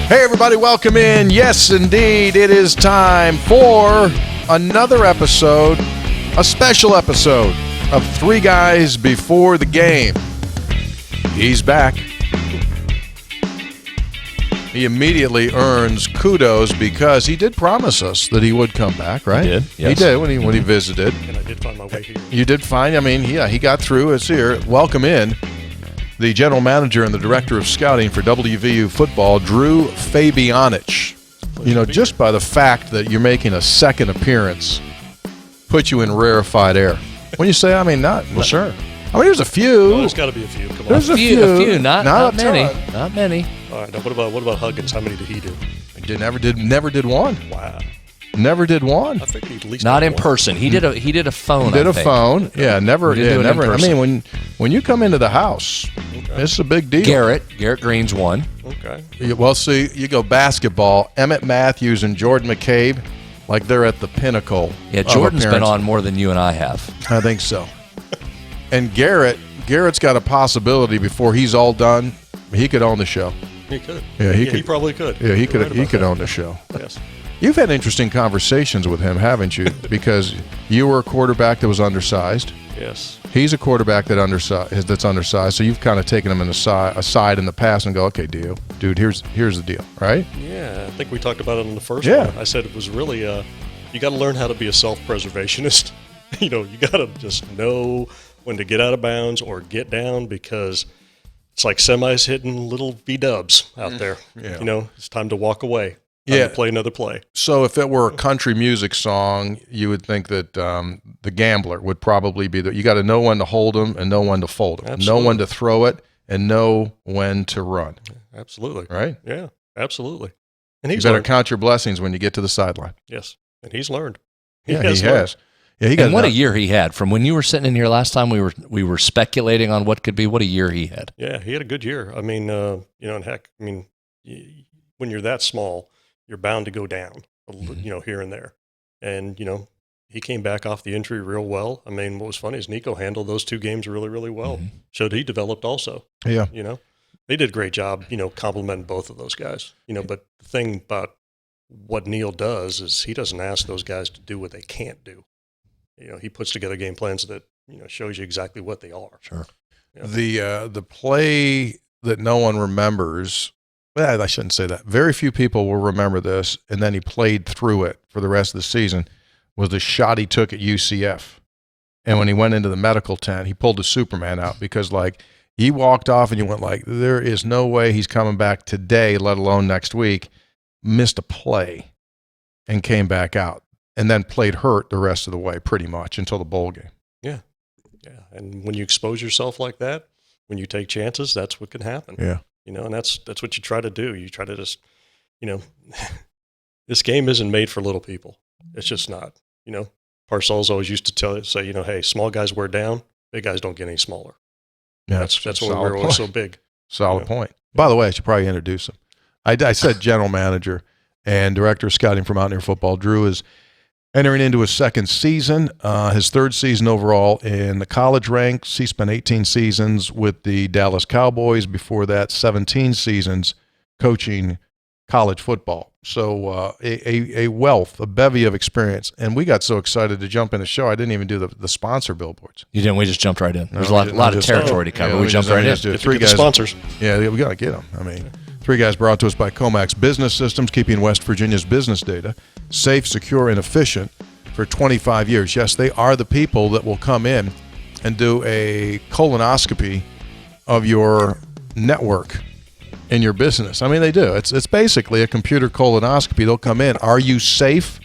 Hey, everybody, welcome in. Yes, indeed, it is time for another episode, a special episode of Three Guys Before the Game. He's back. He immediately earns kudos because he did promise us that he would come back, right? He did, yes. He did when he visited. And I did find my way here. You did find, he got through. It's here. Welcome in the general manager and the director of scouting for WVU football, Drew Fabianich. Just by the fact that you're making a second appearance, put you in rarefied air. When you say, sure. There's a few. Oh, there's got to be a few. Come on. There's a few, not many. Ton. Not many. All right. Now, what about Huggins? How many did he do? He never did one. Wow. Never did one. I figured he'd at least Not in one. person. He did a phone. Did a phone. Yeah, never. He didn't do it in never. person. When you come into the house, it's a big deal. Garrett Green's one. Okay. Well, see, you go basketball. Emmett Matthews and Jordan McCabe, like they're at the pinnacle. Yeah, of Jordan's been appearance. on more than you and I have. I think so. And Garrett's got a possibility before he's all done. He could own the show. He could. Yeah, he probably could. Yeah, he You're could. right He about could that. own the show. Yes. You've had interesting conversations with him, haven't you? Because you were a quarterback that was undersized. Yes. He's a quarterback that's undersized. So you've kind of taken him aside in the past and go, okay, dude, here's the deal, right? Yeah, I think we talked about it on the first Yeah. one. I said it was really you got to learn how to be a self-preservationist. You got to just know when to get out of bounds or get down, because it's like semis hitting little V-dubs out there. Yeah. It's time to walk away. Yeah. To play another play. So if it were a country music song, you would think that the gambler would probably be you got to know when to hold them and know when to fold them. Absolutely. Know when to throw it and know when to run. Absolutely. Right? Yeah, absolutely. And You he's better learned. count your blessings when you get to the sideline. Yes, and he's learned. Yeah, he learned. has. Yeah, he got And what a year he had. From when you were sitting in here last time, we were speculating on what could be. What a year he had. Yeah, he had a good year. And heck, when you're that small, you're bound to go down, here and there. And, he came back off the injury real well. What was funny is Nico handled those two games really, really well. Mm-hmm. Showed he developed also. Yeah. They did a great job, complimenting both of those guys. But the thing about what Neil does is he doesn't ask those guys to do what they can't do. He puts together game plans that, shows you exactly what they are. Sure. Yeah. The play that no one remembers, well, I shouldn't say that. Very few people will remember this, and then he played through it for the rest of the season, was the shot he took at UCF. And when he went into the medical tent, he pulled the Superman out because, he walked off and you went there is no way he's coming back today, let alone next week. Missed a play and came back out and then played hurt the rest of the way pretty much until the bowl game. Yeah. And when you expose yourself like that, when you take chances, that's what can happen. Yeah. And that's what you try to do. You try to just, this game isn't made for little people. It's just not. Parcells always used to say, hey, small guys wear down, big guys don't get any smaller. Yeah, That's why we're always so big. Solid point. By the way, I should probably introduce him. I said general manager and director of scouting for Mountaineer football. Drew is entering into his second season, his third season overall in the college ranks. He spent 18 seasons with the Dallas Cowboys. Before that, 17 seasons coaching college football. So a bevy of experience. And we got so excited to jump in the show, I didn't even do the sponsor billboards. You didn't. We just jumped right in. There's a No, lot of territory to cover. We jumped right in. Three Get the guys. sponsors. Yeah, we got to get them. Three guys brought to us by Comax Business Systems, keeping West Virginia's business data safe, secure, and efficient for 25 years. Yes, they are the people that will come in and do a colonoscopy of your network in your business. They do. It's basically a computer colonoscopy. They'll come in. Are you safe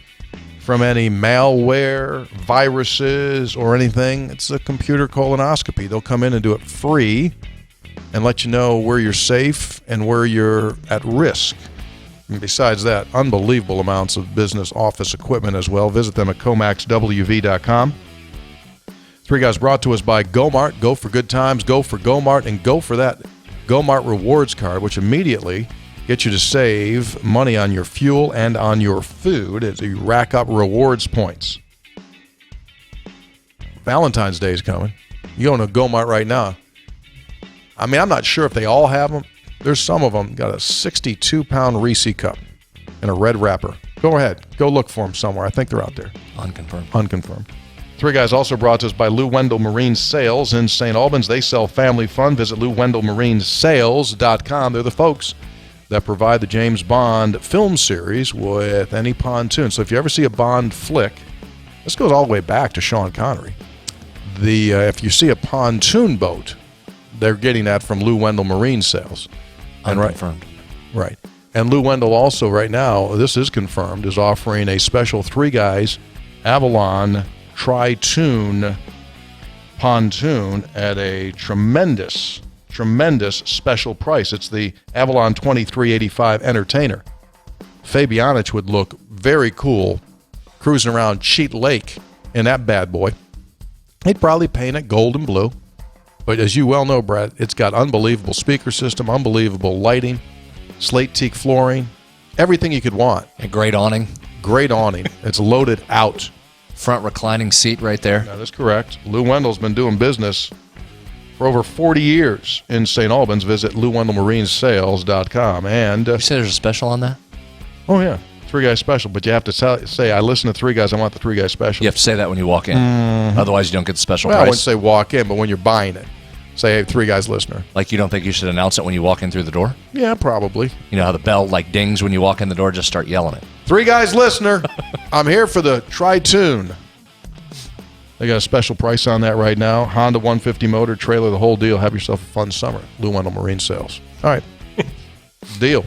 from any malware, viruses, or anything? It's a computer colonoscopy. They'll come in and do it free and let you know where you're safe and where you're at risk. And besides that, unbelievable amounts of business office equipment as well. Visit them at comaxwv.com. Three Guys brought to us by GoMart. Go for good times, go for GoMart, and go for that GoMart rewards card, which immediately gets you to save money on your fuel and on your food as you rack up rewards points. Valentine's Day is coming. You go to GoMart right now. I'm not sure if they all have them, There's some of them got a 62-pound Reese cup in a red wrapper. Go ahead. Go look for them somewhere. I think they're out there. Unconfirmed. Three Guys also brought to us by Lou Wendell Marine Sales in St. Albans. They sell family fun. Visit LouWendellMarineSales.com. They're the folks that provide the James Bond film series with any pontoon. So if you ever see a Bond flick, this goes all the way back to Sean Connery. If you see a pontoon boat, they're getting that from Lou Wendell Marine Sales. Unconfirmed. Right. And Lou Wendell also right now, this is confirmed, is offering a special Three Guys Avalon Tri-Tune pontoon at a tremendous special price. It's the Avalon 2385 Entertainer. Fabianich would look very cool cruising around Cheat Lake in that bad boy. He'd probably paint it gold and blue. But as you well know, Brad, it's got unbelievable speaker system, unbelievable lighting, slate teak flooring, everything you could want. A great awning. It's loaded out. Front reclining seat right there. That is correct. Lou Wendell's been doing business for over 40 years in St. Albans. Visit LouWendellMarineSales.com. And you say there's a special on that? Oh, yeah. Three Guys special. But you have to say, I listen to Three Guys, I want the Three Guys special. You have to say that when you walk in. Otherwise, you don't get the special price. I wouldn't say walk in, but when you're buying it, say, hey, Three Guys listener. Like you don't think you should announce it when you walk in through the door? Yeah, probably. You know how the bell like dings when you walk in the door? Just start yelling it. Three Guys listener, I'm here for the Tri-Tune. They got a special price on that right now. Honda 150 motor, trailer, the whole deal. Have yourself a fun summer. Lou Wendell Marine Sales. All right. Deal.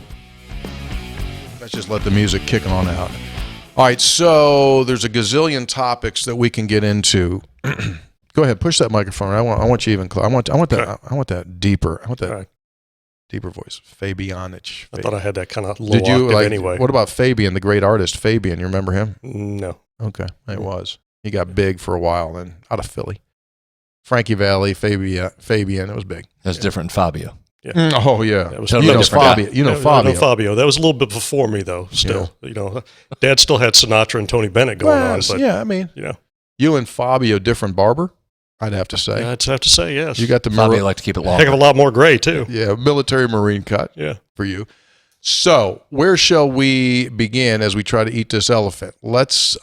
Let's just let the music kick on out. All right, so there's a gazillion topics that we can get into. Go ahead, push that microphone. I want you even close. I want that deeper. I want that deeper voice. Fabianich. I thought I had that kind of low octave anyway. What about Fabian, the great artist Fabian? You remember him? No. Okay, it was. He got big for a while, then out of Philly. Frankie Valli, Fabian, it was big. That's different than Fabio. Yeah. Oh, yeah. That was totally different Fabio. You know Fabio. I know Fabio. That was a little bit before me, though, still. Yeah. Dad still had Sinatra and Tony Bennett going on. But, I mean, you and Fabio, different barber, I'd have to say. Yeah, I'd have to say, yes. You got the Fabio like to keep it long. Heck of a lot more gray, too. Yeah, military Marine cut for you. So, where shall we begin as we try to eat this elephant? Let's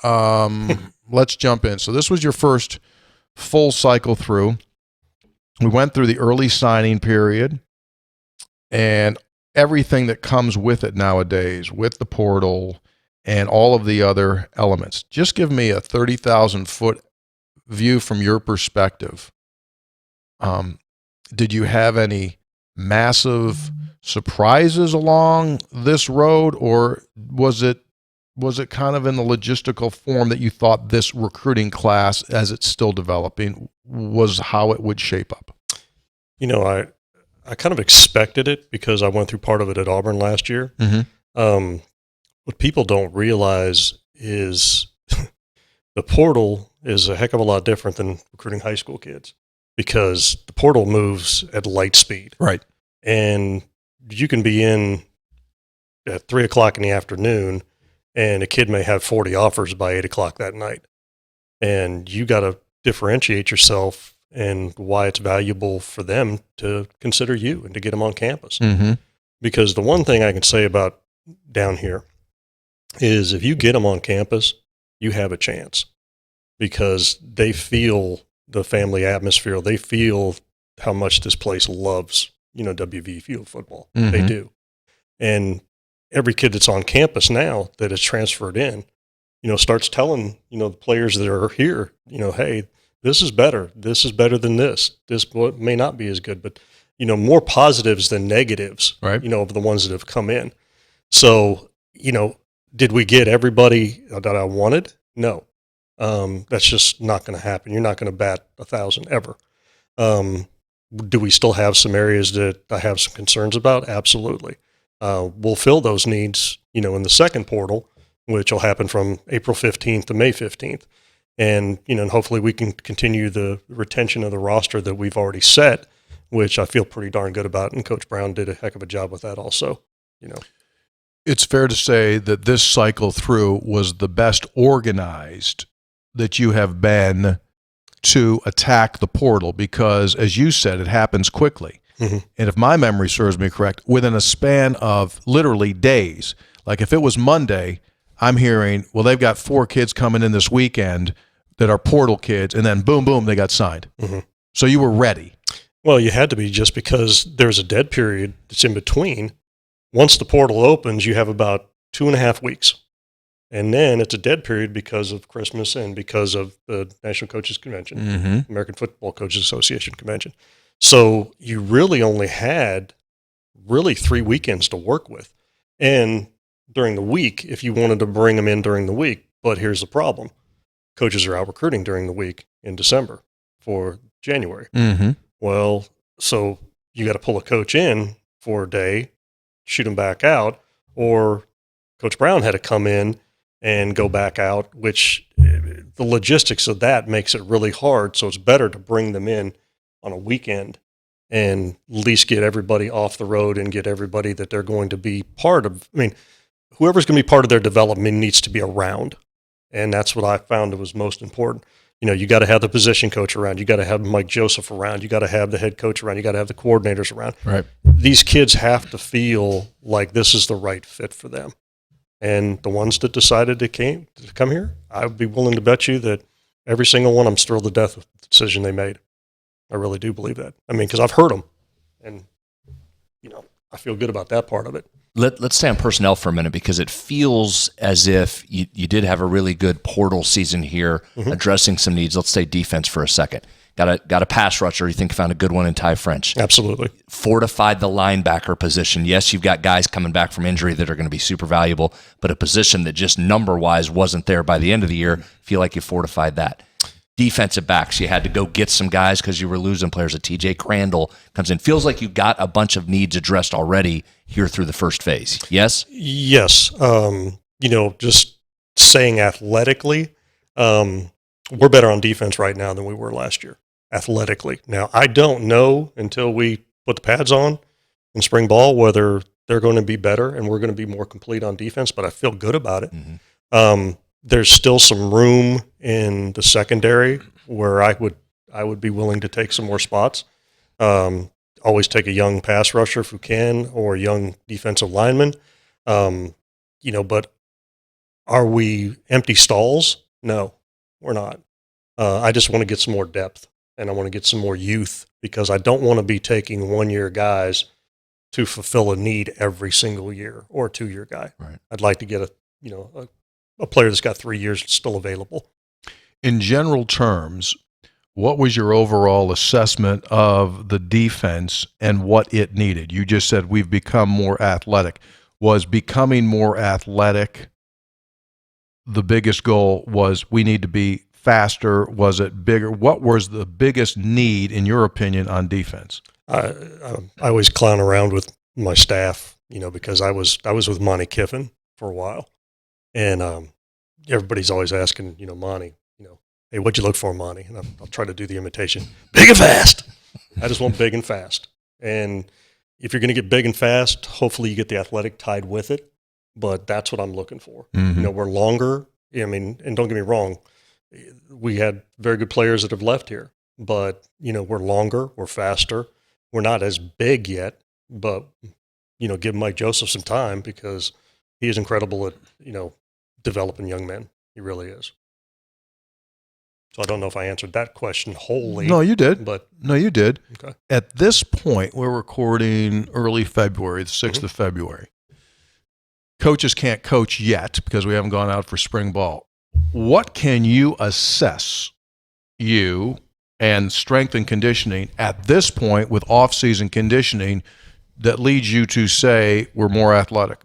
jump in. So, this was your first full cycle through. We went through the early signing period and everything that comes with it nowadays, with the portal and all of the other elements. Just give me a 30,000-foot view from your perspective. Did you have any massive surprises along this road, or was it kind of in the logistical form that you thought this recruiting class, as it's still developing, was how it would shape up? I kind of expected it because I went through part of it at Auburn last year. Mm-hmm. What people don't realize is the portal is a heck of a lot different than recruiting high school kids, because the portal moves at light speed. Right. And you can be in at 3:00 in the afternoon and a kid may have 40 offers by 8:00 that night. And you got to differentiate yourself and why it's valuable for them to consider you and to get them on campus. Mm-hmm. Because the one thing I can say about down here is if you get them on campus, you have a chance, because they feel the family atmosphere. They feel how much this place loves, WVU football. Mm-hmm. They do. And every kid that's on campus now that is transferred in, starts telling, the players that are here, hey, this is better. This is better than this. This may not be as good, but, more positives than negatives, right, of the ones that have come in. So, did we get everybody that I wanted? No. That's just not going to happen. You're not going to bat 1,000 ever. Do we still have some areas that I have some concerns about? Absolutely. We'll fill those needs, in the second portal, which will happen from April 15th to May 15th. And, hopefully we can continue the retention of the roster that we've already set, which I feel pretty darn good about. And Coach Brown did a heck of a job with that also, It's fair to say that this cycle through was the best organized that you have been to attack the portal, because, as you said, it happens quickly. And if my memory serves me correct, within a span of literally days, like if it was Monday, I'm hearing, well, they've got 4 kids coming in this weekend that are portal kids, and then boom, boom, they got signed. So you were ready. Well, you had to be, just because there's a dead period that's in between. Once the portal opens, you have about 2.5 weeks. And then it's a dead period because of Christmas and because of the National Coaches Convention, American Football Coaches Association Convention. So you really only had 3 weekends to work with. And during the week, if you wanted to bring them in during the week, but here's the problem. Coaches are out recruiting during the week in December for January. Well, so you got to pull a coach in for a day, shoot him back out, or Coach Brown had to come in and go back out, which the logistics of that makes it really hard. So it's better to bring them in on a weekend and at least get everybody off the road and get everybody that they're going to be part of. I mean, whoever's going to be part of their development needs to be around. And that's what I found was most important. You got to have the position coach around. You got to have Mike Joseph around. You got to have the head coach around. You got to have the coordinators around. Right. These kids have to feel like this is the right fit for them. And the ones that decided to come here, I would be willing to bet you that every single one of them is thrilled to death with the decision they made. I really do believe that. I mean, because I've heard them, and I feel good about that part of it. Let's stay on personnel for a minute, because it feels as if you did have a really good portal season here, addressing some needs. Let's say defense for a second. Got a pass rusher you think found a good one in Ty French. Absolutely. Fortified the linebacker position. Yes, you've got guys coming back from injury that are going to be super valuable, but a position that just number-wise wasn't there by the end of the year, feel like you fortified that. Defensive backs, you had to go get some guys because you were losing players. A TJ Crandall comes in. Feels like you got a bunch of needs addressed already here through the first phase. Yes? Yes. Just saying athletically, we're better on defense right now than we were last year, athletically. Now, I don't know until we put the pads on in spring ball whether they're going to be better and we're going to be more complete on defense, but I feel good about it. There's still some room in the secondary where I would be willing to take some more spots. Always take a young pass rusher if we can, or a young defensive lineman. But are we empty stalls? No, we're not. I just want to get some more depth, and I want to get some more youth, because I don't want to be taking 1-year guys to fulfill a need every single year, or a 2-year guy. Right. I'd like to get a player that's got 3 years still available. In general terms, what was your overall assessment of the defense and what it needed? You just said we've become more athletic. Was becoming more athletic the biggest goal? Was we need to be faster? Was it bigger? What was the biggest need, in your opinion, on defense? I always clown around with my staff, because I was with Monty Kiffin for a while. And everybody's always asking, Monty, hey, what'd you look for, Monty? And I'll try to do the imitation. Big and fast. I just want big and fast. And if you're going to get big and fast, hopefully you get the athletic tied with it. But that's what I'm looking for. We're longer. And don't get me wrong, we had very good players that have left here. But, we're longer, we're faster. We're not as big yet, but, give Mike Joseph some time, because he is incredible at, developing young men. He really is. So I don't know if I answered that question wholly. No, you did. No, you did. Okay. At this point, we're recording early February, the 6th of February. Coaches can't coach yet because we haven't gone out for spring ball. What can you assess, you and strength and conditioning at this point with off-season conditioning, that leads you to say we're more athletic?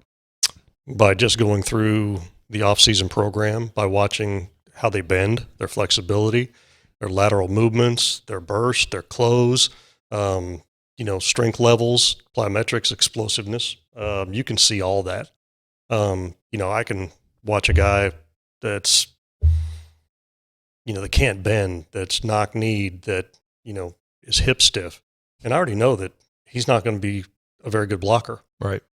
By just going through the off-season program, by watching how they bend, their flexibility, their lateral movements, their burst, their close, strength levels, plyometrics, explosiveness. You can see all that. I can watch a guy that's, that can't bend, that's knock-kneed, that, is hip stiff. And I already know that he's not going to be a very good blocker. Right.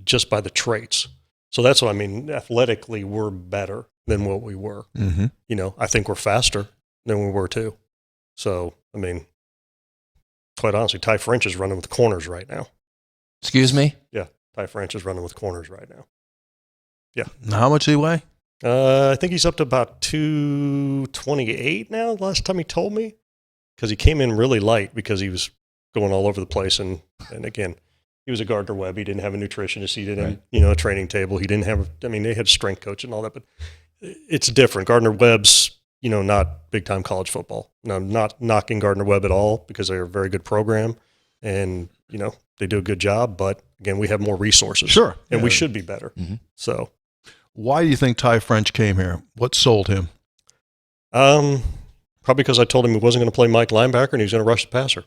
Just by the traits. So that's what I mean. Athletically, we're better than what we were. I think we're faster than we were too. So, quite honestly, Ty French is running with corners right now. Excuse me? Yeah, Ty French is running with corners right now. Yeah. Now, how much do he weigh? I think he's up to about 228 now, last time he told me, because he came in really light because he was going all over the place. And again, he was a Gardner Webb. He didn't have a nutritionist. He didn't have, a training table. He didn't have, they had strength coach and all that, but it's different. Gardner Webb's, not big time college football. Now, I'm not knocking Gardner Webb at all because they're a very good program and, they do a good job, but again, we have more resources. Sure. And we should be better. Mm-hmm. So. Why do you think Ty French came here? What sold him? Probably because I told him he wasn't going to play Mike linebacker and he was going to rush the passer.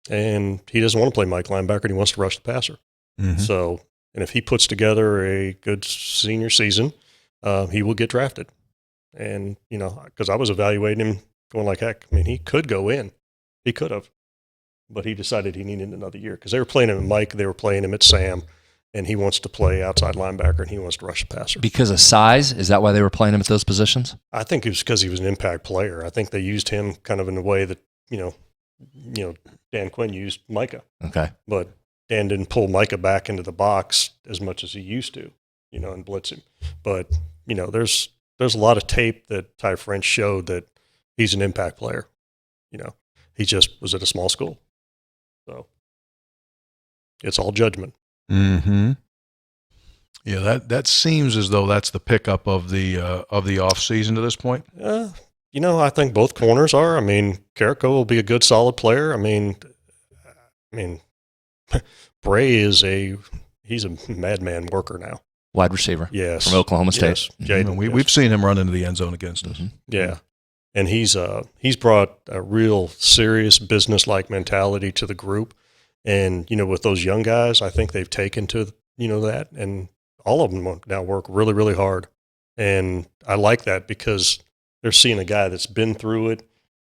And he doesn't want to play Mike linebacker and he wants to rush the passer. Mm-hmm. So, and if he puts together a good senior season, he will get drafted. And, because I was evaluating him going like, heck, he could go in. He could have. But he decided he needed another year because they were playing him at Mike, they were playing him at Sam, and he wants to play outside linebacker and he wants to rush the passer. Because of size? Is that why they were playing him at those positions? I think it was because he was an impact player. I think they used him kind of in a way that, Dan Quinn used Micah. Okay. But Dan didn't pull Micah back into the box as much as he used to, and blitz him. But, there's a lot of tape that Ty French showed that he's an impact player. He just was at a small school. So it's all judgment. Mm-hmm. Yeah, that seems as though that's the pickup of the off season to this point. I think both corners are. Carrico will be a good, solid player. Bray he's a madman worker now. Wide receiver. Yes. From Oklahoma State. Yes. Jaden, We've seen him run into the end zone against us. Mm-hmm. Yeah. And he's brought a real serious business-like mentality to the group. And, with those young guys, I think they've taken to, that. And all of them now work really, really hard. And I like that because they're seeing a guy that's been through it,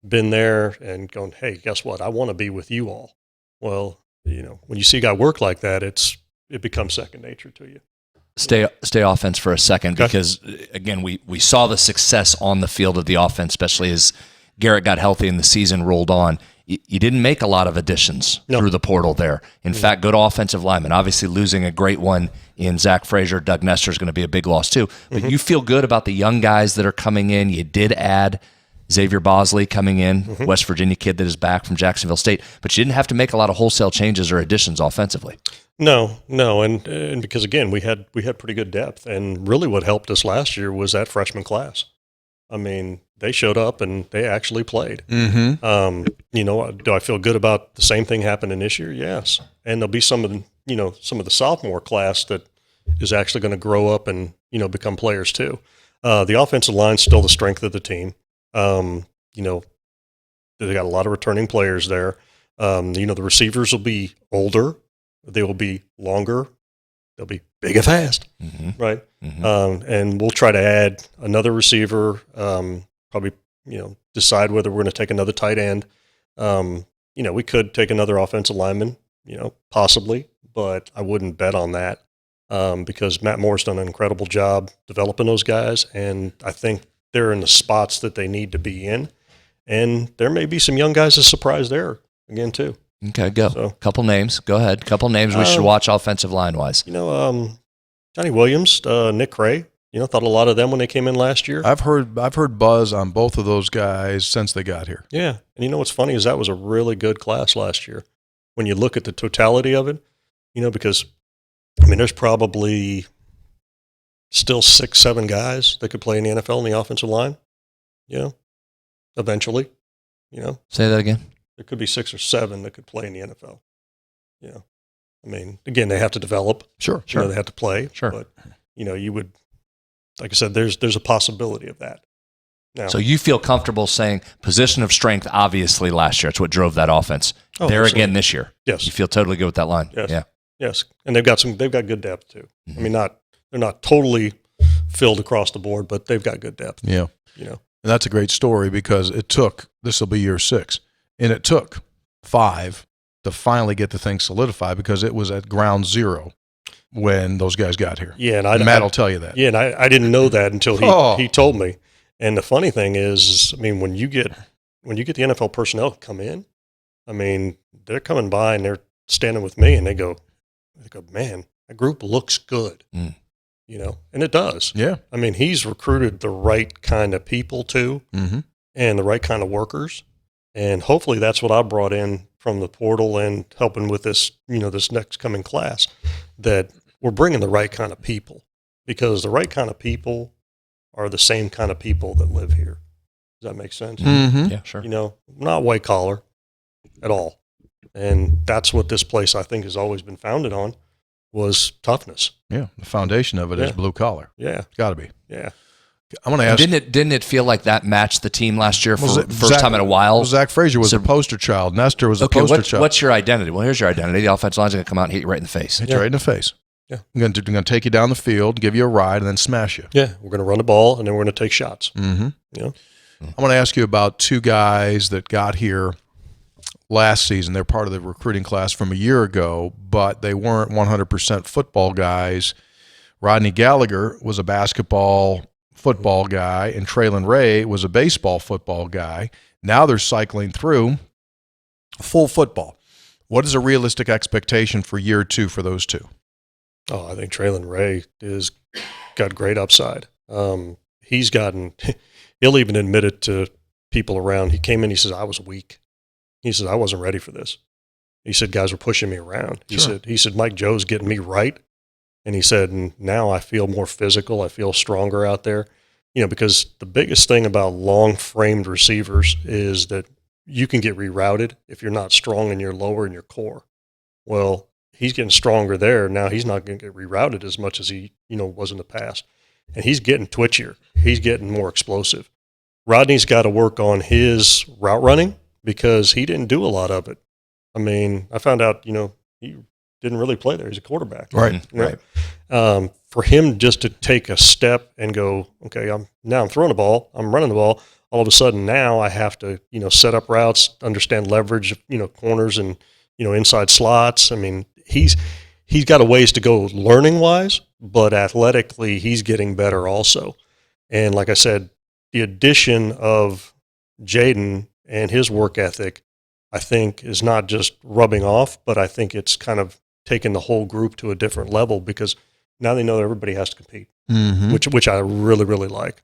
been there, and going, hey, guess what? I want to be with you all. Well, when you see a guy work like that, it becomes second nature to you. Stay offense for a second because, again, we saw the success on the field of the offense, especially as Garrett got healthy and the season rolled on. You didn't make a lot of additions through the portal there. In fact, good offensive linemen. Obviously, losing a great one in Zach Frazier, Doug Nestor is going to be a big loss too. But you feel good about the young guys that are coming in. You did add Xavier Bosley coming in, West Virginia kid that is back from Jacksonville State. But you didn't have to make a lot of wholesale changes or additions offensively. No, and because again we had pretty good depth, and really what helped us last year was that freshman class. They showed up and they actually played. Mm-hmm. Do I feel good about the same thing happening this year? Yes, and there'll be some of the sophomore class that is actually going to grow up and become players too. The offensive line's still the strength of the team. They got a lot of returning players there. The receivers will be older. They will be longer. They'll be big and fast, right? Mm-hmm. And we'll try to add another receiver, probably, decide whether we're going to take another tight end. We could take another offensive lineman, possibly, but I wouldn't bet on that because Matt Moore's done an incredible job developing those guys, and I think they're in the spots that they need to be in. And there may be some young guys that surprise there again, too. Okay, go. So, couple names. Go ahead. Couple names we should watch offensive line-wise. Johnny Williams, Nick Cray, thought a lot of them when they came in last year. I've heard buzz on both of those guys since they got here. Yeah, and what's funny is that was a really good class last year. When you look at the totality of it, because, there's probably still 6-7 guys that could play in the NFL in the offensive line, eventually, Say that again. There could be 6 or 7 that could play in the NFL. Again, they have to develop. Sure. They have to play. Sure. But, you would, like I said, there's a possibility of that. Now, So you feel comfortable saying position of strength, obviously, last year. It's what drove that offense. Oh, there absolutely. again this year. Yes. You feel totally good with that line. Yes. Yeah. Yes. And they've got good depth too. Mm-hmm. They're not totally filled across the board, but they've got good depth. Yeah. And that's a great story because this will be year 6, and it took 5 to finally get the thing solidified because it was at ground zero when those guys got here. Yeah, and Matt will tell you that. Yeah, and I didn't know that until he told me. And the funny thing is, when you get the NFL personnel come in, I mean, they're coming by and they're standing with me and they go, man, that group looks good, and it does. Yeah. I mean, he's recruited the right kind of people too, and the right kind of workers. And hopefully that's what I brought in from the portal and helping with this, this next coming class, that we're bringing the right kind of people, because the right kind of people are the same kind of people that live here. Does that make sense? Yeah, sure. Not white collar at all. And that's what this place, I think, has always been founded on, was toughness. Yeah. The foundation of it is blue collar. Yeah. It's got to be. Yeah. I'm going to ask. Didn't it feel like that matched the team last year for the first time in a while? Well, Zach Frazier was a poster child. Nestor was a poster child. What's your identity? Well, here's your identity. The offensive line's going to come out and hit you right in the face. Hit you right in the face. Yeah. I'm going to take you down the field, give you a ride, and then smash you. Yeah. We're going to run the ball, and then we're going to take shots. I'm going to ask you about two guys that got here last season. They're part of the recruiting class from a year ago, but they weren't 100% football guys. Rodney Gallagher was a football guy, and Traylon Ray was a baseball football guy. Now they're cycling through full football. What is a realistic expectation for year two for those two? Oh, I think Traylon Ray is got great upside. He's gotten – he'll even admit it to people around. He came in, he says, I was weak. He said, I wasn't ready for this. He said, guys were pushing me around. He said, Mike Joe's getting me right. And he said, and now I feel more physical. I feel stronger out there. Because the biggest thing about long-framed receivers is that you can get rerouted if you're not strong in your lower and your core. Well, he's getting stronger there. Now he's not going to get rerouted as much as he, was in the past. And he's getting twitchier. He's getting more explosive. Rodney's got to work on his route running because he didn't do a lot of it. I mean, I found out, he didn't really play there. He's a quarterback. Right, right. For him just to take a step and go, okay, I'm throwing the ball, I'm running the ball. All of a sudden now I have to, set up routes, understand leverage, corners and, inside slots. I mean, he's got a ways to go learning wise, but athletically he's getting better also. And like I said, the addition of Jaden and his work ethic, I think, is not just rubbing off, but I think it's kind of taking the whole group to a different level, because now they know that everybody has to compete, which I really, really like.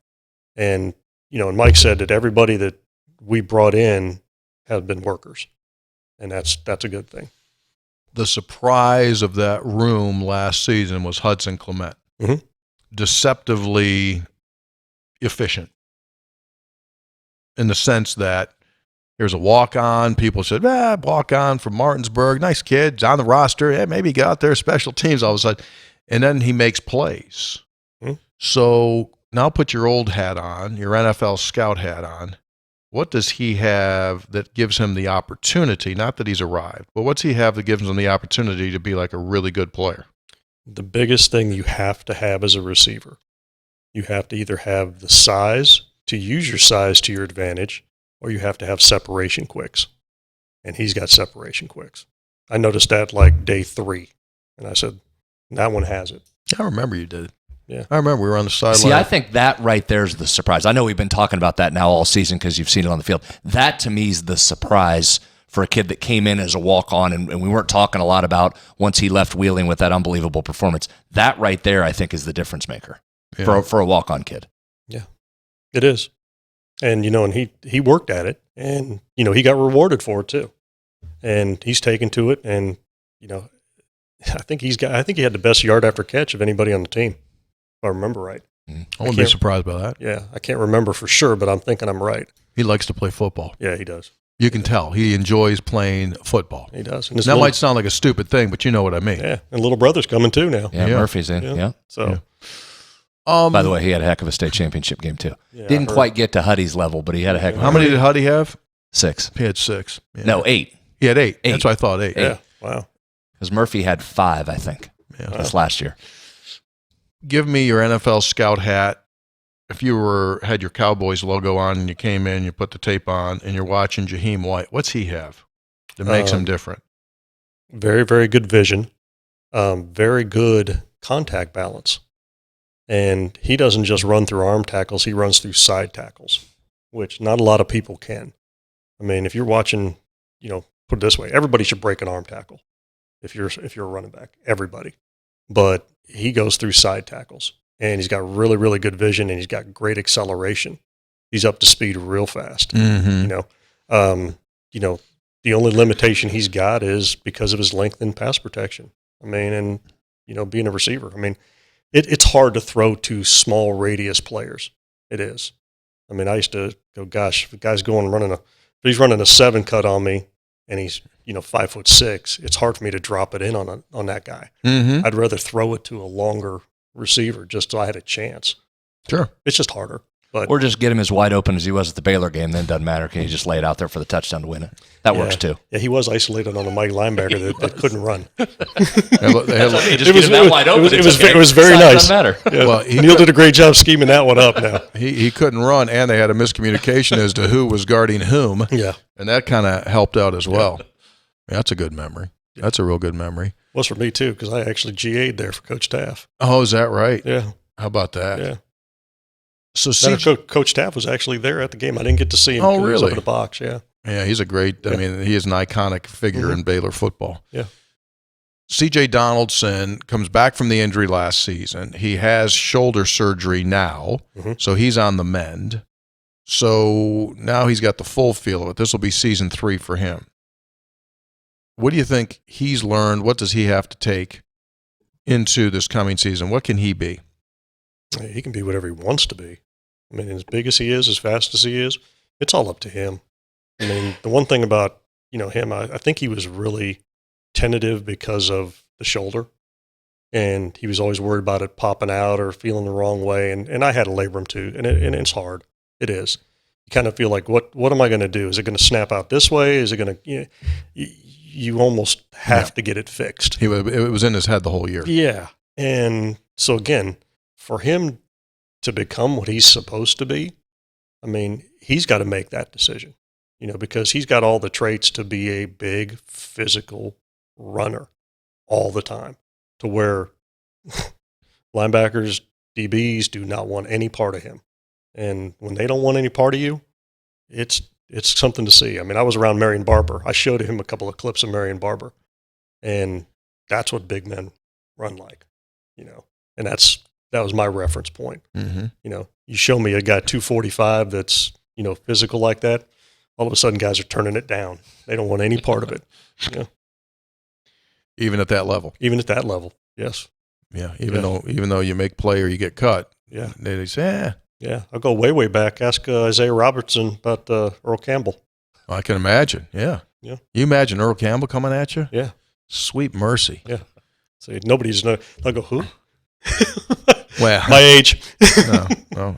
And, and Mike said that everybody that we brought in have been workers, and that's a good thing. The surprise of that room last season was Hudson Clement. Deceptively efficient, in the sense that here's a walk-on. People said, walk-on from Martinsburg. Nice kid, on the roster. Yeah, maybe he got there, special teams all of a sudden. And then he makes plays. So now put your old hat on, your NFL scout hat on. What does he have that gives him the opportunity, not that he's arrived, but what's he have that gives him the opportunity to be like a really good player? The biggest thing you have to have as a receiver, you have to either have the size to use your size to your advantage, or you have to have separation quicks. And he's got separation quicks. I noticed that like day 3. And I said, that one has it. I remember you did. Yeah. I remember we were on the sideline. See, I think that right there is the surprise. I know we've been talking about that now all season because you've seen it on the field. That, to me, is the surprise for a kid that came in as a walk-on, and we weren't talking a lot about once he left Wheeling with that unbelievable performance. That right there, I think, is the difference maker for a walk-on kid. Yeah, it is. And, and he worked at it, and, he got rewarded for it too. And he's taken to it, and, I think he had the best yard after catch of anybody on the team, if I remember right. I wouldn't be surprised by that. Yeah, I can't remember for sure, but I'm thinking I'm right. He likes to play football. Yeah, he does. You can tell. He enjoys playing football. He does. And that might sound like a stupid thing, but you know what I mean. Yeah, and little brother's coming too now. Yeah, Murphy's in. Yeah. So, by the way, he had a heck of a state championship game too. Yeah, Didn't quite get to Huddy's level, but he had a heck of a How many did Huddy have? 6. He had 6. Yeah. No, 8. He had 8. That's what I thought, 8. Yeah, wow. Because Murphy had 5, I think, this last year. Give me your NFL scout hat. If you had your Cowboys logo on and you came in, you put the tape on, and you're watching Jaheim White, what's he have that makes him different? Very, very good vision. Very good contact balance. And he doesn't just run through arm tackles, he runs through side tackles, which not a lot of people can. I mean, if you're watching, put put it this way: everybody should break an arm tackle if you're a running back. Everybody, but he goes through side tackles, and he's got really, really good vision, and he's got great acceleration. He's up to speed real fast. Mm-hmm. The only limitation he's got is because of his length in pass protection. I mean, and being a receiver. I mean, it's hard to throw to small radius players. It is. I mean, I used to go, gosh, if the guy's if he's running a 7 cut on me, and he's 5'6", it's hard for me to drop it in on that guy. Mm-hmm. I'd rather throw it to a longer receiver just so I had a chance. Sure. It's just harder. But Or just get him as wide open as he was at the Baylor game. Then it doesn't matter. Can you just lay it out there for the touchdown to win it? That works too. Yeah, he was isolated on a mighty linebacker that couldn't run. It was very nice. Matter. Yeah. Well, Neil did a great job scheming that one up now. He couldn't run, and they had a miscommunication as to who was guarding whom. Yeah. And that kind of helped out as well. Yeah, that's a good memory. That's a real good memory. Was for me too, because I actually GA'd there for Coach Taff. Oh, is that right? Yeah. How about that? Yeah. So Coach Taff was actually there at the game. I didn't get to see him. Oh, He was really? up in the box, yeah. Yeah, he's a great, I mean, he is an iconic figure in Baylor football. Yeah. C.J. Donaldson comes back from the injury last season. He has shoulder surgery now, so he's on the mend. So now he's got the full feel of it. This will be season 3 for him. What do you think he's learned? What does he have to take into this coming season? What can he be? He can be whatever he wants to be. I mean, as big as he is, as fast as he is, it's all up to him. I mean, the one thing about, him, I think he was really tentative because of the shoulder. And he was always worried about it popping out or feeling the wrong way. And I had to labor him too. And it's hard. It is. You kind of feel like, what am I going to do? Is it going to snap out this way? Is it going to, you almost have to get it fixed. It was in his head the whole year. Yeah. And so again, for him to become what he's supposed to be, I mean, he's got to make that decision, because he's got all the traits to be a big physical runner all the time, to where linebackers, DBs do not want any part of him. And when they don't want any part of you, it's something to see. I mean, I was around Marion Barber. I showed him a couple of clips of Marion Barber, and that's what big men run like, and that was my reference point. Mm-hmm. You show me a guy 245 that's, physical like that, all of a sudden guys are turning it down. They don't want any part of it. Even at that level. Even at that level, yes. Yeah, even though you make play or you get cut. Yeah. They say, Yeah, I'll go way, way back. Ask Isaiah Robertson about Earl Campbell. I can imagine. Yeah. Yeah. You imagine Earl Campbell coming at you? Yeah. Sweet mercy. Yeah. So I'll go, who? Well, My age. no.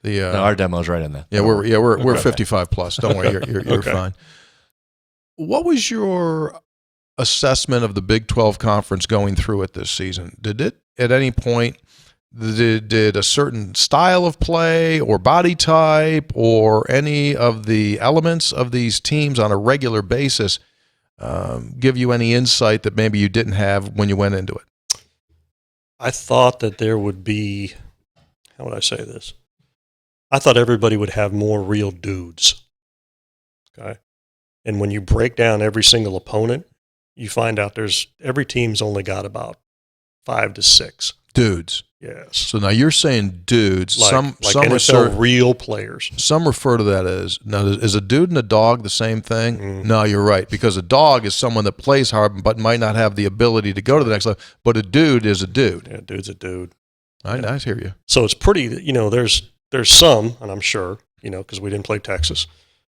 Our demo's right in there. Yeah, we're 55 plus. Don't worry, you're Okay. fine. What was your assessment of the Big 12 conference going through it this season? Did it at any point did a certain style of play or body type or any of the elements of these teams on a regular basis give you any insight that maybe you didn't have when you went into it? I thought that there would be, how would I say this? I thought everybody would have more real dudes. Okay. And when you break down every single opponent, you find out every team's only got about 5 to 6 dudes. Yes. So now you're saying dudes. Like some NFL real players. Some refer to that as, now, is a dude and a dog the same thing? Mm-hmm. No, you're right, because a dog is someone that plays hard but might not have the ability to go to the next level. But a dude is a dude. Yeah, dude's a dude. I hear you. So it's pretty, there's some, and I'm sure, because we didn't play Texas,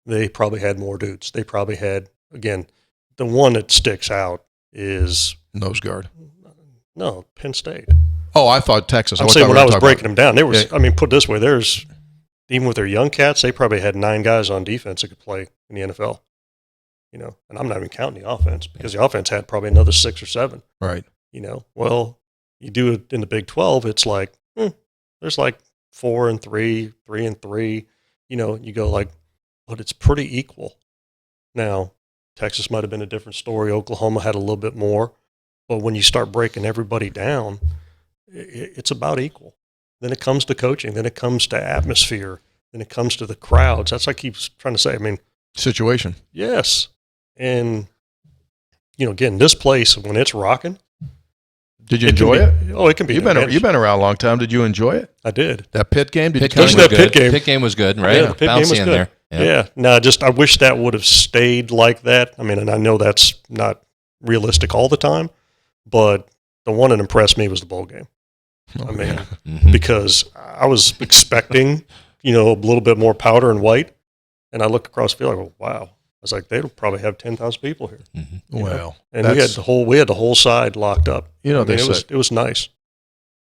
they probably had more dudes. They probably had, again, the one that sticks out is Nose guard. No, Penn State. Oh, I thought Texas. I'm saying when I was breaking them down, put it this way, even with their young cats, they probably had 9 guys on defense that could play in the NFL. And I'm not even counting the offense, because the offense had probably another 6 or 7. Right. Well, you do it in the Big 12, it's like, there's like 4 and 3, 3 and 3. You go like, but it's pretty equal. Now, Texas might have been a different story. Oklahoma had a little bit more. But when you start breaking everybody down, it's about equal. Then it comes to coaching. Then it comes to atmosphere. Then it comes to the crowds. That's what I keep trying to say. I mean, situation. yes. And again, this place, when it's rocking. Did you enjoy it? Oh, it can be. You've been around a long time. Did you enjoy it? I did. That pit game? Did Pit you game kind was of good. Pit game was good, right? Yeah, the pit game was Bouncy in good. there. Yeah. No, I wish that would have stayed like that. I mean, and I know that's not realistic all the time, but the one that impressed me was the bowl game. I mean, because I was expecting, a little bit more powder and white, and I looked across the field, I go, wow. I was like, they'll probably have 10,000 people here. Well, and we had the whole side locked up. It was nice.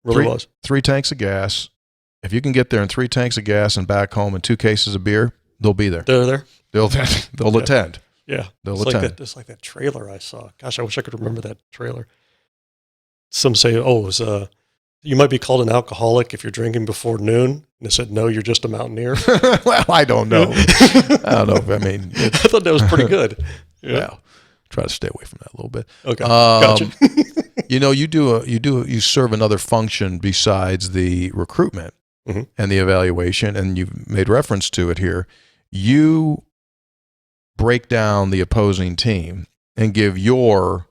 Really was. 3 tanks of gas. If you can get there in 3 tanks of gas and back home and 2 cases of beer, they'll be there. They're there. They'll attend. Yeah. They'll it's attend. It's like that trailer I saw. Gosh, I wish I could remember that trailer. Some say, it was you might be called an alcoholic if you're drinking before noon. And it said, no, you're just a mountaineer. Well, I don't know. I don't know. I mean, I thought that was pretty good. Yeah. Well, try to stay away from that a little bit. Okay. Gotcha. You serve another function besides the recruitment and the evaluation, and you've made reference to it here. You break down the opposing team and give your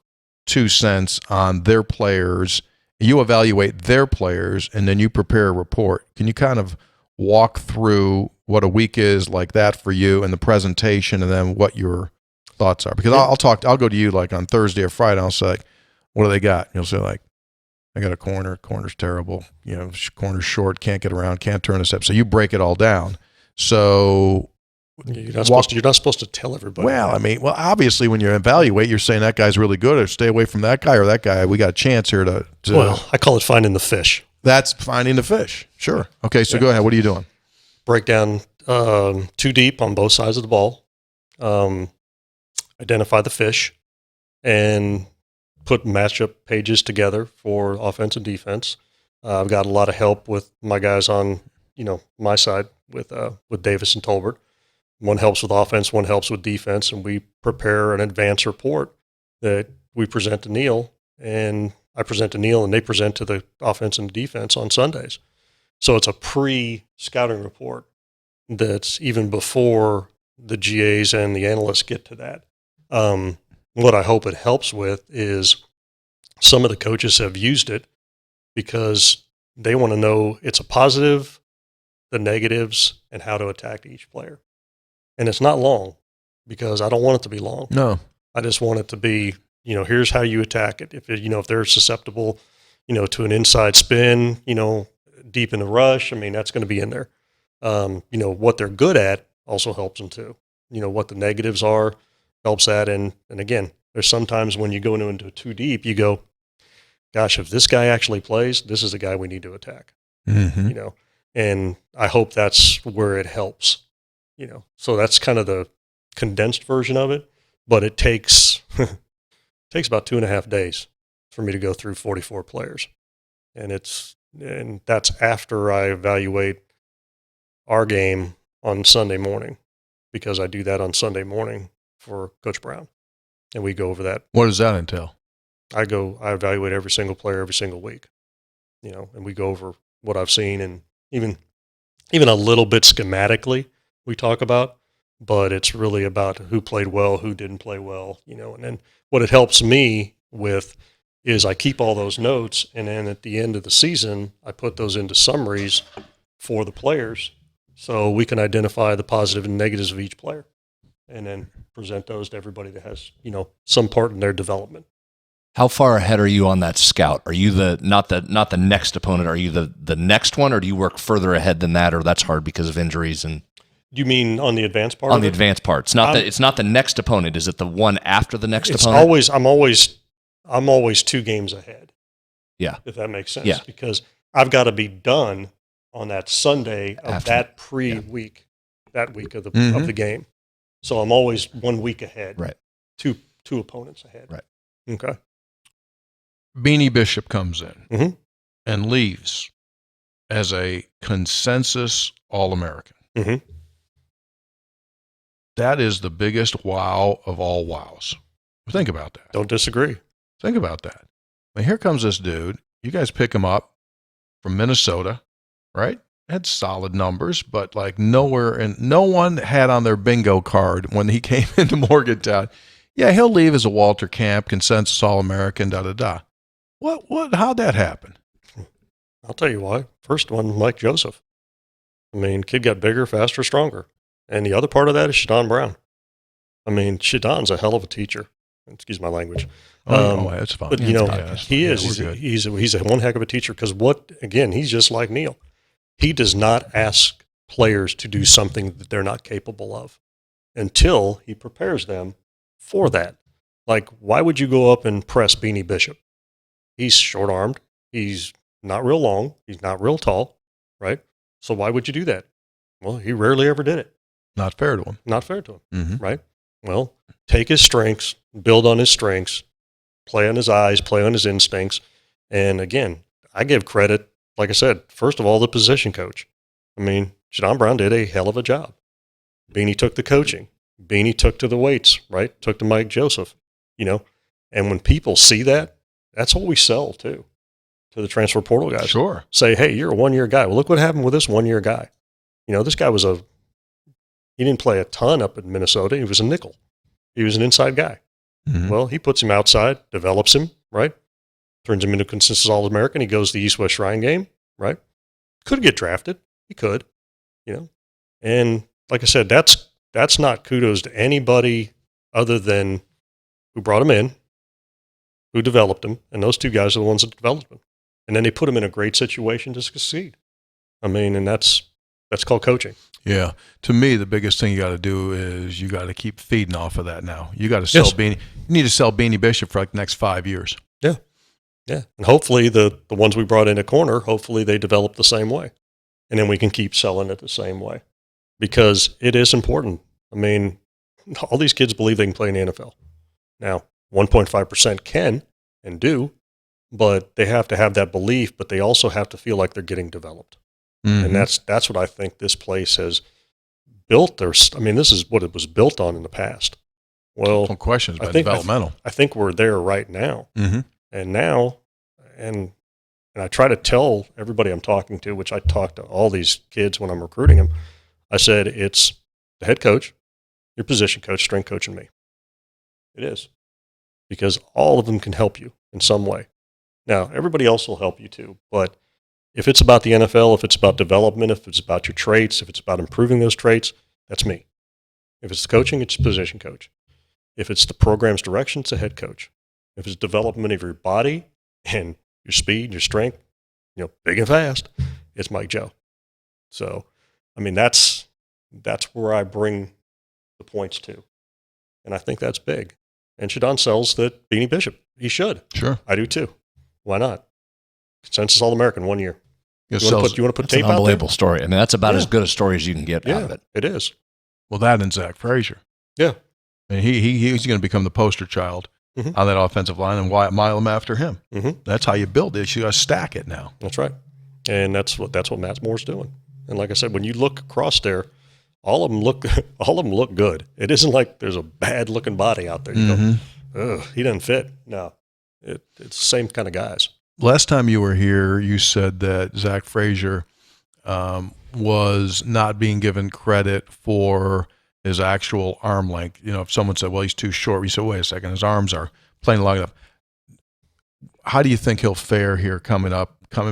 2 cents on their players. You evaluate their players, and then you prepare a report. Can you kind of walk through what a week is like that for you and the presentation, and then what your thoughts are? Because I'll go to you like on Thursday or Friday. I'll say, like, what do they got? You'll say, like, I got a corner's terrible, corner's short, can't get around, can't turn a step. So you break it all down. So you're not supposed to tell everybody. Well, obviously when you evaluate, you're saying that guy's really good, or stay away from that guy, or that guy, we got a chance here to Well, I call it finding the fish. That's finding the fish. Sure. Okay, so go ahead. What are you doing? Break down 2 deep on both sides of the ball. Identify the fish, and put matchup pages together for offense and defense. I've got a lot of help with my guys on, my side with Davis and Tolbert. One helps with offense, one helps with defense, and we prepare an advance report that we present to Neil, and I present to Neil, and they present to the offense and defense on Sundays. So it's a pre-scouting report that's even before the GAs and the analysts get to that. What I hope it helps with is some of the coaches have used it because they want to know it's a positive, the negatives, and how to attack each player. And it's not long, because I don't want it to be long. No. I just want it to be, here's how you attack it. If they're susceptible, to an inside spin, deep in the rush, that's going to be in there. What they're good at also helps them too. What the negatives are helps that. And again, there's sometimes when you go into 2 deep, you go, gosh, if this guy actually plays, this is the guy we need to attack. And I hope that's where it helps. So that's kind of the condensed version of it, but it takes about 2.5 days for me to go through 44 players. And that's after I evaluate our game on Sunday morning, because I do that on Sunday morning for Coach Brown, and we go over that. What does that entail? I evaluate every single player every single week, and we go over what I've seen, and even a little bit schematically we talk about, but it's really about who played well, who didn't play well, and then what it helps me with is I keep all those notes, and then at the end of the season, I put those into summaries for the players so we can identify the positive and negatives of each player, and then present those to everybody that has, some part in their development. How far ahead are you on that scout? Are you not the next opponent? Are you the next one, or do you work further ahead than that, or that's hard because of injuries? And you mean on the advanced part? On the advanced part, it's not the next opponent. Is it the one after the next opponent? I'm always 2 games ahead. Yeah, if that makes sense. Yeah, because I've got to be done on that Sunday of after, that week, that week of the game. So I'm always 1 week ahead. Right. Two opponents ahead. Right. Okay. Beanie Bishop comes in and leaves as a consensus All-American. That is the biggest wow of all wows. Think about that. Don't disagree. Think about that. Now, here comes this dude. You guys pick him up from Minnesota, right? Had solid numbers, but like nowhere, and no one had on their bingo card when he came into Morgantown. yeah, he'll leave as a Walter Camp, consensus All-American, da-da-da. How'd that happen? I'll tell you why. First one, Mike Joseph. I mean, kid got bigger, faster, stronger. And the other part of that is Shadon Brown. I mean, Shadon's a hell of a teacher. Excuse my language. That's fine. But, Yeah, you know, he is. we're good. He's a one heck of a teacher because he's just like Neil. He does not ask players to do something that they're not capable of until he prepares them for that. Like, why would you go up and press Beanie Bishop? He's short-armed. He's not real long. He's not real tall, right? So why would you do that? Well, he rarely ever did it. Not fair to him. Not fair to him, Mm-hmm. right? Well, take his strengths, build on his strengths, play on his eyes, play on his instincts. And again, I give credit, like I said, first of all, the position coach. I mean, Shadon Brown did a hell of a job. Beanie took the coaching. Beanie took to the weights, right? Took to Mike Joseph, you know. And when people see that, that's what we sell to the transfer portal guys. Sure. Say, hey, you're a one-year guy. Well, look what happened with this one-year guy. You know, this guy he didn't play a ton up in Minnesota. He was a nickel. He was an inside guy. Mm-hmm. Well, he puts him outside, develops him, right? Turns him into a consensus All-American. He goes to the East-West Shrine game, right? Could get drafted. He could, you know. And like I said, that's not kudos to anybody other than who brought him in, who developed him, and those two guys are the ones that developed him. And then they put him in a great situation to succeed. I mean, and that's called coaching. Yeah. To me, the biggest thing you got to do is you got to keep feeding off of that now. You got to sell Beanie. You need to sell Beanie Bishop for like the next 5 years. Yeah. Yeah. And hopefully the ones we brought in a corner, hopefully they develop the same way. And then we can keep selling it the same way because it is important. I mean, all these kids believe they can play in the NFL. Now, 1.5% can and do, but they have to have that belief, but they also have to feel like they're getting developed. Mm-hmm. And that's what I think this place has built. This is what it was built on in the past. Well, no questions about developmental. I think we're there right now. Mm-hmm. And now, and I try to tell everybody I'm talking to, which I talk to all these kids when I'm recruiting them, I said, it's the head coach, your position coach, strength coach, and me. It is. Because all of them can help you in some way. Now, everybody else will help you too, but if it's about the NFL, if it's about development, if it's about your traits, if it's about improving those traits, that's me. If it's the coaching, it's the position coach. If it's the program's direction, it's the head coach. If it's development of your body and your speed, your strength, you know, big and fast, it's Mike Joe. So, I mean, that's where I bring the points to. And I think that's big. And Shadon sells that Beanie Bishop. He should. Sure. I do too. Why not? Consensus All-American 1 year. You want to put It's tape an out there? unbelievable story. I mean, that's about as good a story as you can get out of it. It is. Well, that and Zach Frazier. Yeah. And he's going to become the poster child on that offensive line and mile him after him. Mm-hmm. That's how you build this. You got to stack it now. That's right. And that's what Matt Moore's doing. And like I said, when you look across there, all of them look good. It isn't like there's a bad looking body out there. You go, ugh, he doesn't fit. No, it's the same kind of guys. Last time you were here, you said that Zach Frazier was not being given credit for his actual arm length. You know, if someone said, well, he's too short, you said, wait a second, his arms are playing long enough. How do you think he'll fare here coming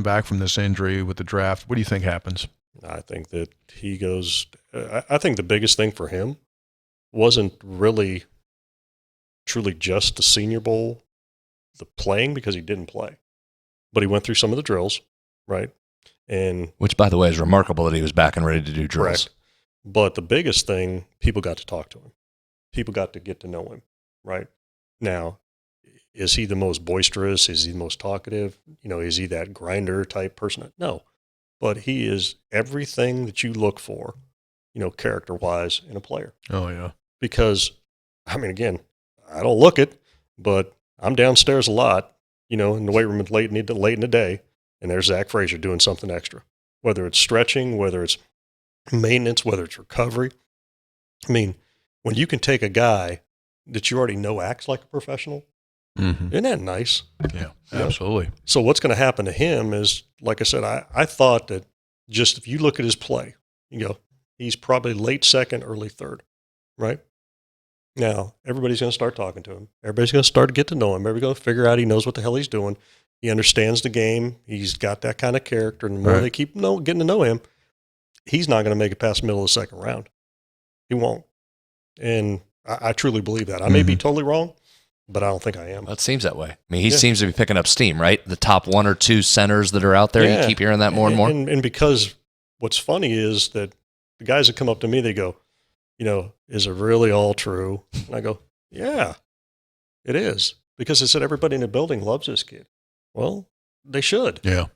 back from this injury with the draft? What do you think happens? I think that he goes I think the biggest thing for him wasn't really truly just the Senior Bowl, the playing, because he didn't play. But he went through some of the drills, right? And which, by the way, is remarkable that he was back and ready to do drills. Correct. But the biggest thing, people got to talk to him. People got to get to know him, right? Now, is he the most boisterous? Is he the most talkative? You know, is he that grinder type person? No. But he is everything that you look for, you know, character-wise in a player. Oh, yeah. Because, I mean, again, I don't look it, but I'm downstairs a lot, you know, in the weight room late in the day, and there's Zach Frazier doing something extra. Whether it's stretching, whether it's maintenance, whether it's recovery. I mean, when you can take a guy that you already know acts like a professional, isn't that nice? Yeah, absolutely. You know? So what's going to happen to him is, like I said, I thought that just if you look at his play, you go, he's probably late second, early third, right? Now, everybody's going to start talking to him. Everybody's going to start to get to know him. Everybody's going to figure out he knows what the hell he's doing. He understands the game. He's got that kind of character. And the more Right. they keep getting to know him, he's not going to make it past the middle of the second round. He won't. And I truly believe that. I may be totally wrong, but I don't think I am. Well, it seems that way. I mean, he seems to be picking up steam, right? The top 1 or 2 centers that are out there, you keep hearing that more and more. And because what's funny is that the guys that come up to me, they go, is it really all true? And I go, yeah, it is. Because they said everybody in the building loves this kid. Well, they should. Yeah.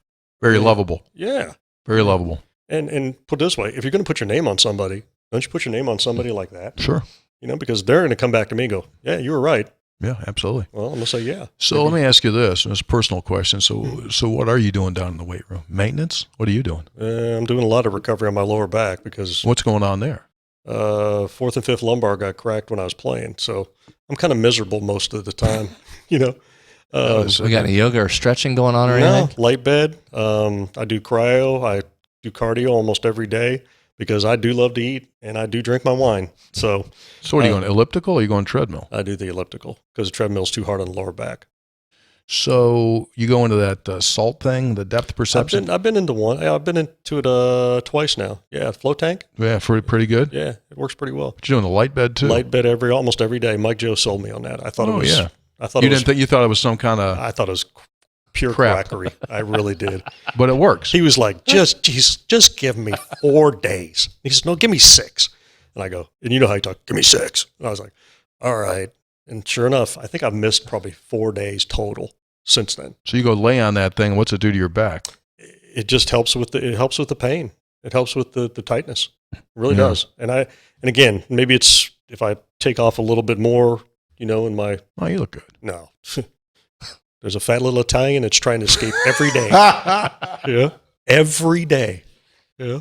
Very lovable. Yeah. Very lovable. And put it this way, if you're going to put your name on somebody, don't you put your name on somebody like that? Sure. Because they're going to come back to me and go, yeah, you were right. Yeah, absolutely. Well, I'm going to say, yeah. So let me ask you this. It's a personal question. So what are you doing down in the weight room? Maintenance? What are you doing? I'm doing a lot of recovery on my lower back because What's going on there? 4th and 5th lumbar got cracked when I was playing. So I'm kind of miserable most of the time, We got any yoga or stretching going on or No, anything? light bed. I do cryo. I do cardio almost every day because I do love to eat and I do drink my wine. So what are you going, elliptical or are you going treadmill? I do the elliptical because the treadmill's too hard on the lower back. So you go into that salt thing, the depth perception? I've been into one. I've been into it twice now. Yeah, float tank. Yeah, pretty good. Yeah, it works pretty well. But you're doing the light bed too? Light bed almost every day. Mike Joe sold me on that. I thought it was. Yeah. I thought You thought it was some kind of, I thought it was pure crap. quackery. I really did. but it works. He was like, just give me 4 days. He says, no, give me 6. And I go, and you know how you talk, give me 6. And I was like, all right. And sure enough, I think I've missed probably 4 days total since then. So you go lay on that thing. What's it do to your back? It just helps with the pain. It helps with the tightness. It really does. And again, maybe it's if I take off a little bit more, in my, Oh, you look good. no, there's a fat little Italian that's trying to escape every day. Yeah. Every day. Yeah.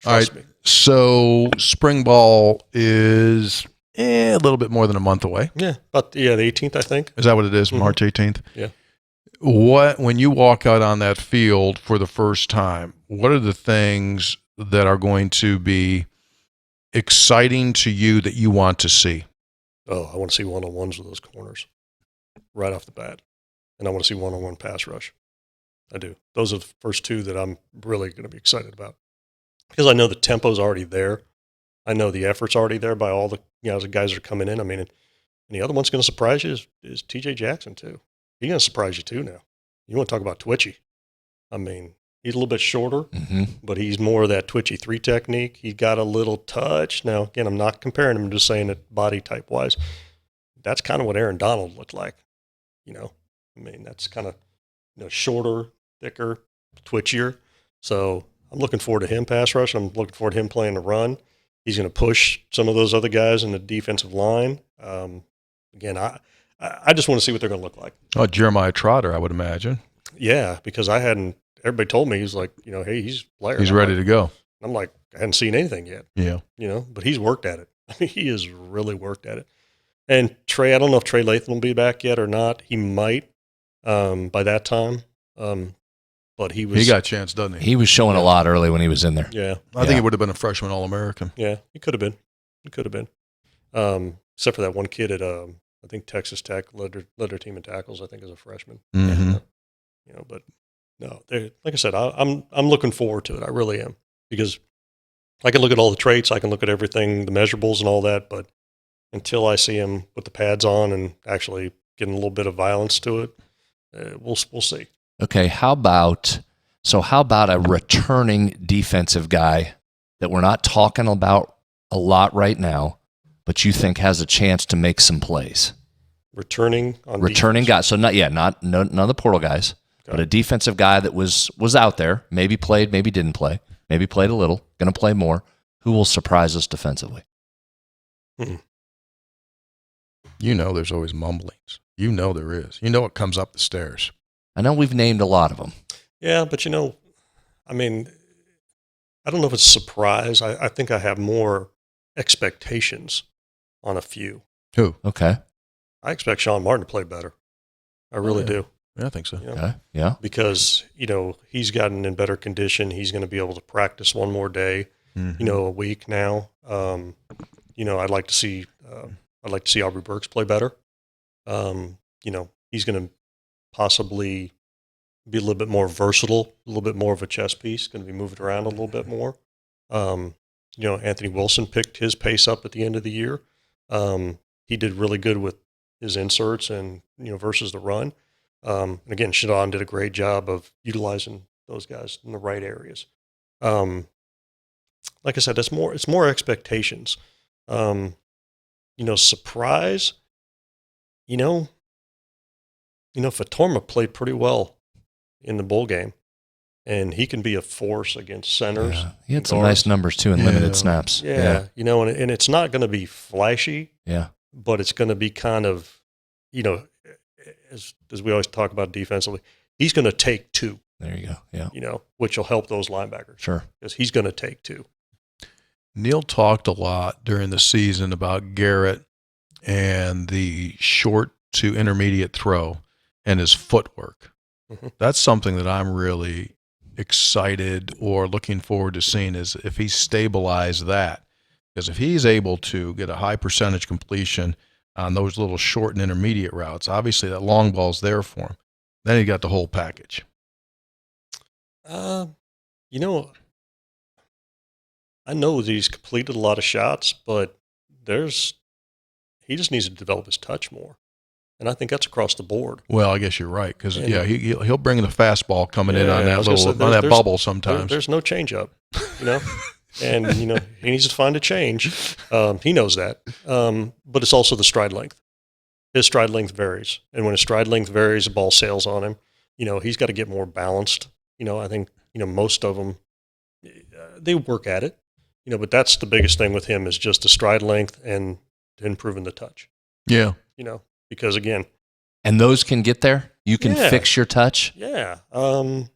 Trust me. So spring ball is a little bit more than a month away. Yeah. But the 18th, I think. Is that what it is? March 18th? Yeah. When you walk out on that field for the first time, what are the things that are going to be exciting to you that you want to see? Oh, I want to see one-on-ones with those corners right off the bat. And I want to see one-on-one pass rush. I do. Those are the first 2 that I'm really going to be excited about. Because I know the tempo's already there. I know the effort's already there by all the the guys that are coming in. I mean, and the other one's going to surprise you is TJ Jackson too. He's going to surprise you too now. You want to talk about twitchy. I mean, he's a little bit shorter, but he's more of that twitchy 3 technique. He's got a little touch. Now, again, I'm not comparing him. I'm just saying that body type wise, that's kind of what Aaron Donald looked like. I mean, that's kind of shorter, thicker, twitchier. So I'm looking forward to him pass rush. I'm looking forward to him playing the run. He's going to push some of those other guys in the defensive line. Again, I just want to see what they're going to look like. Oh, Jeremiah Trotter, I would imagine. Yeah, because everybody told me, he's like, hey, he's a player. He's ready to go. I'm like, I hadn't seen anything yet. Yeah. But he's worked at it. I mean, he has really worked at it. And Trey, I don't know if Trey Latham will be back yet or not. He might by that time. But he got a chance, doesn't he? He was showing a lot early when he was in there. Yeah. I think he would have been a freshman All-American. Yeah, he could have been. Except for that one kid at I think Texas Tech led their team in tackles. I think as a freshman. Mm-hmm. But no, like I said, I'm looking forward to it. I really am, because I can look at all the traits, I can look at everything, the measurables and all that, but until I see him with the pads on and actually getting a little bit of violence to it, we'll see. Okay, how about a returning defensive guy that we're not talking about a lot right now, but you think has a chance to make some plays? Returning defense. Guy. So none of the portal guys, but a defensive guy that was out there, maybe played, maybe didn't play, maybe played a little, going to play more. Who will surprise us defensively? There's always mumblings. There is. It comes up the stairs. I know we've named a lot of them. Yeah, but I mean, I don't know if it's a surprise. I think I have more expectations on a few. Who? Okay. I expect Sean Martin to play better. I really do. Yeah, I think so. Okay. Yeah. Because, he's gotten in better condition. He's going to be able to practice one more day, a week now. I'd like to see I'd like to see Aubrey Burks play better. He's going to possibly be a little bit more versatile, a little bit more of a chess piece, going to be moved around a little bit more. Anthony Wilson picked his pace up at the end of the year. He did really good with his inserts and, versus the run. And again, Shadon did a great job of utilizing those guys in the right areas. Like I said, it's more expectations. Surprise, Fatorma played pretty well in the bowl game, and he can be a force against centers. Yeah. He had some nice numbers too in limited snaps. Yeah. And it's not going to be flashy. Yeah. But it's going to be kind of, as we always talk about defensively, he's going to take two. There you go. Yeah. Which will help those linebackers. Sure. Because he's going to take two. Neil talked a lot during the season about Garrett and the short to intermediate throw and his footwork. Mm-hmm. That's something that I'm really excited or looking forward to seeing, is if he stabilized that. Because if he's able to get a high percentage completion on those little short and intermediate routes, obviously that long ball's there for him. Then he got the whole package. I know that he's completed a lot of shots, but he just needs to develop his touch more. And I think that's across the board. Well, I guess you're right, because he'll bring the fastball coming in on that bubble sometimes. There's no changeup, and he needs to find a change. He knows that, but it's also the stride length. His stride length varies, and when his stride length varies, the ball sails on him. He's got to get more balanced. I think most of them they work at it, but that's the biggest thing with him is just the stride length and improving the touch. Yeah, because again, and those can get there. You can fix your touch. Yeah. I'm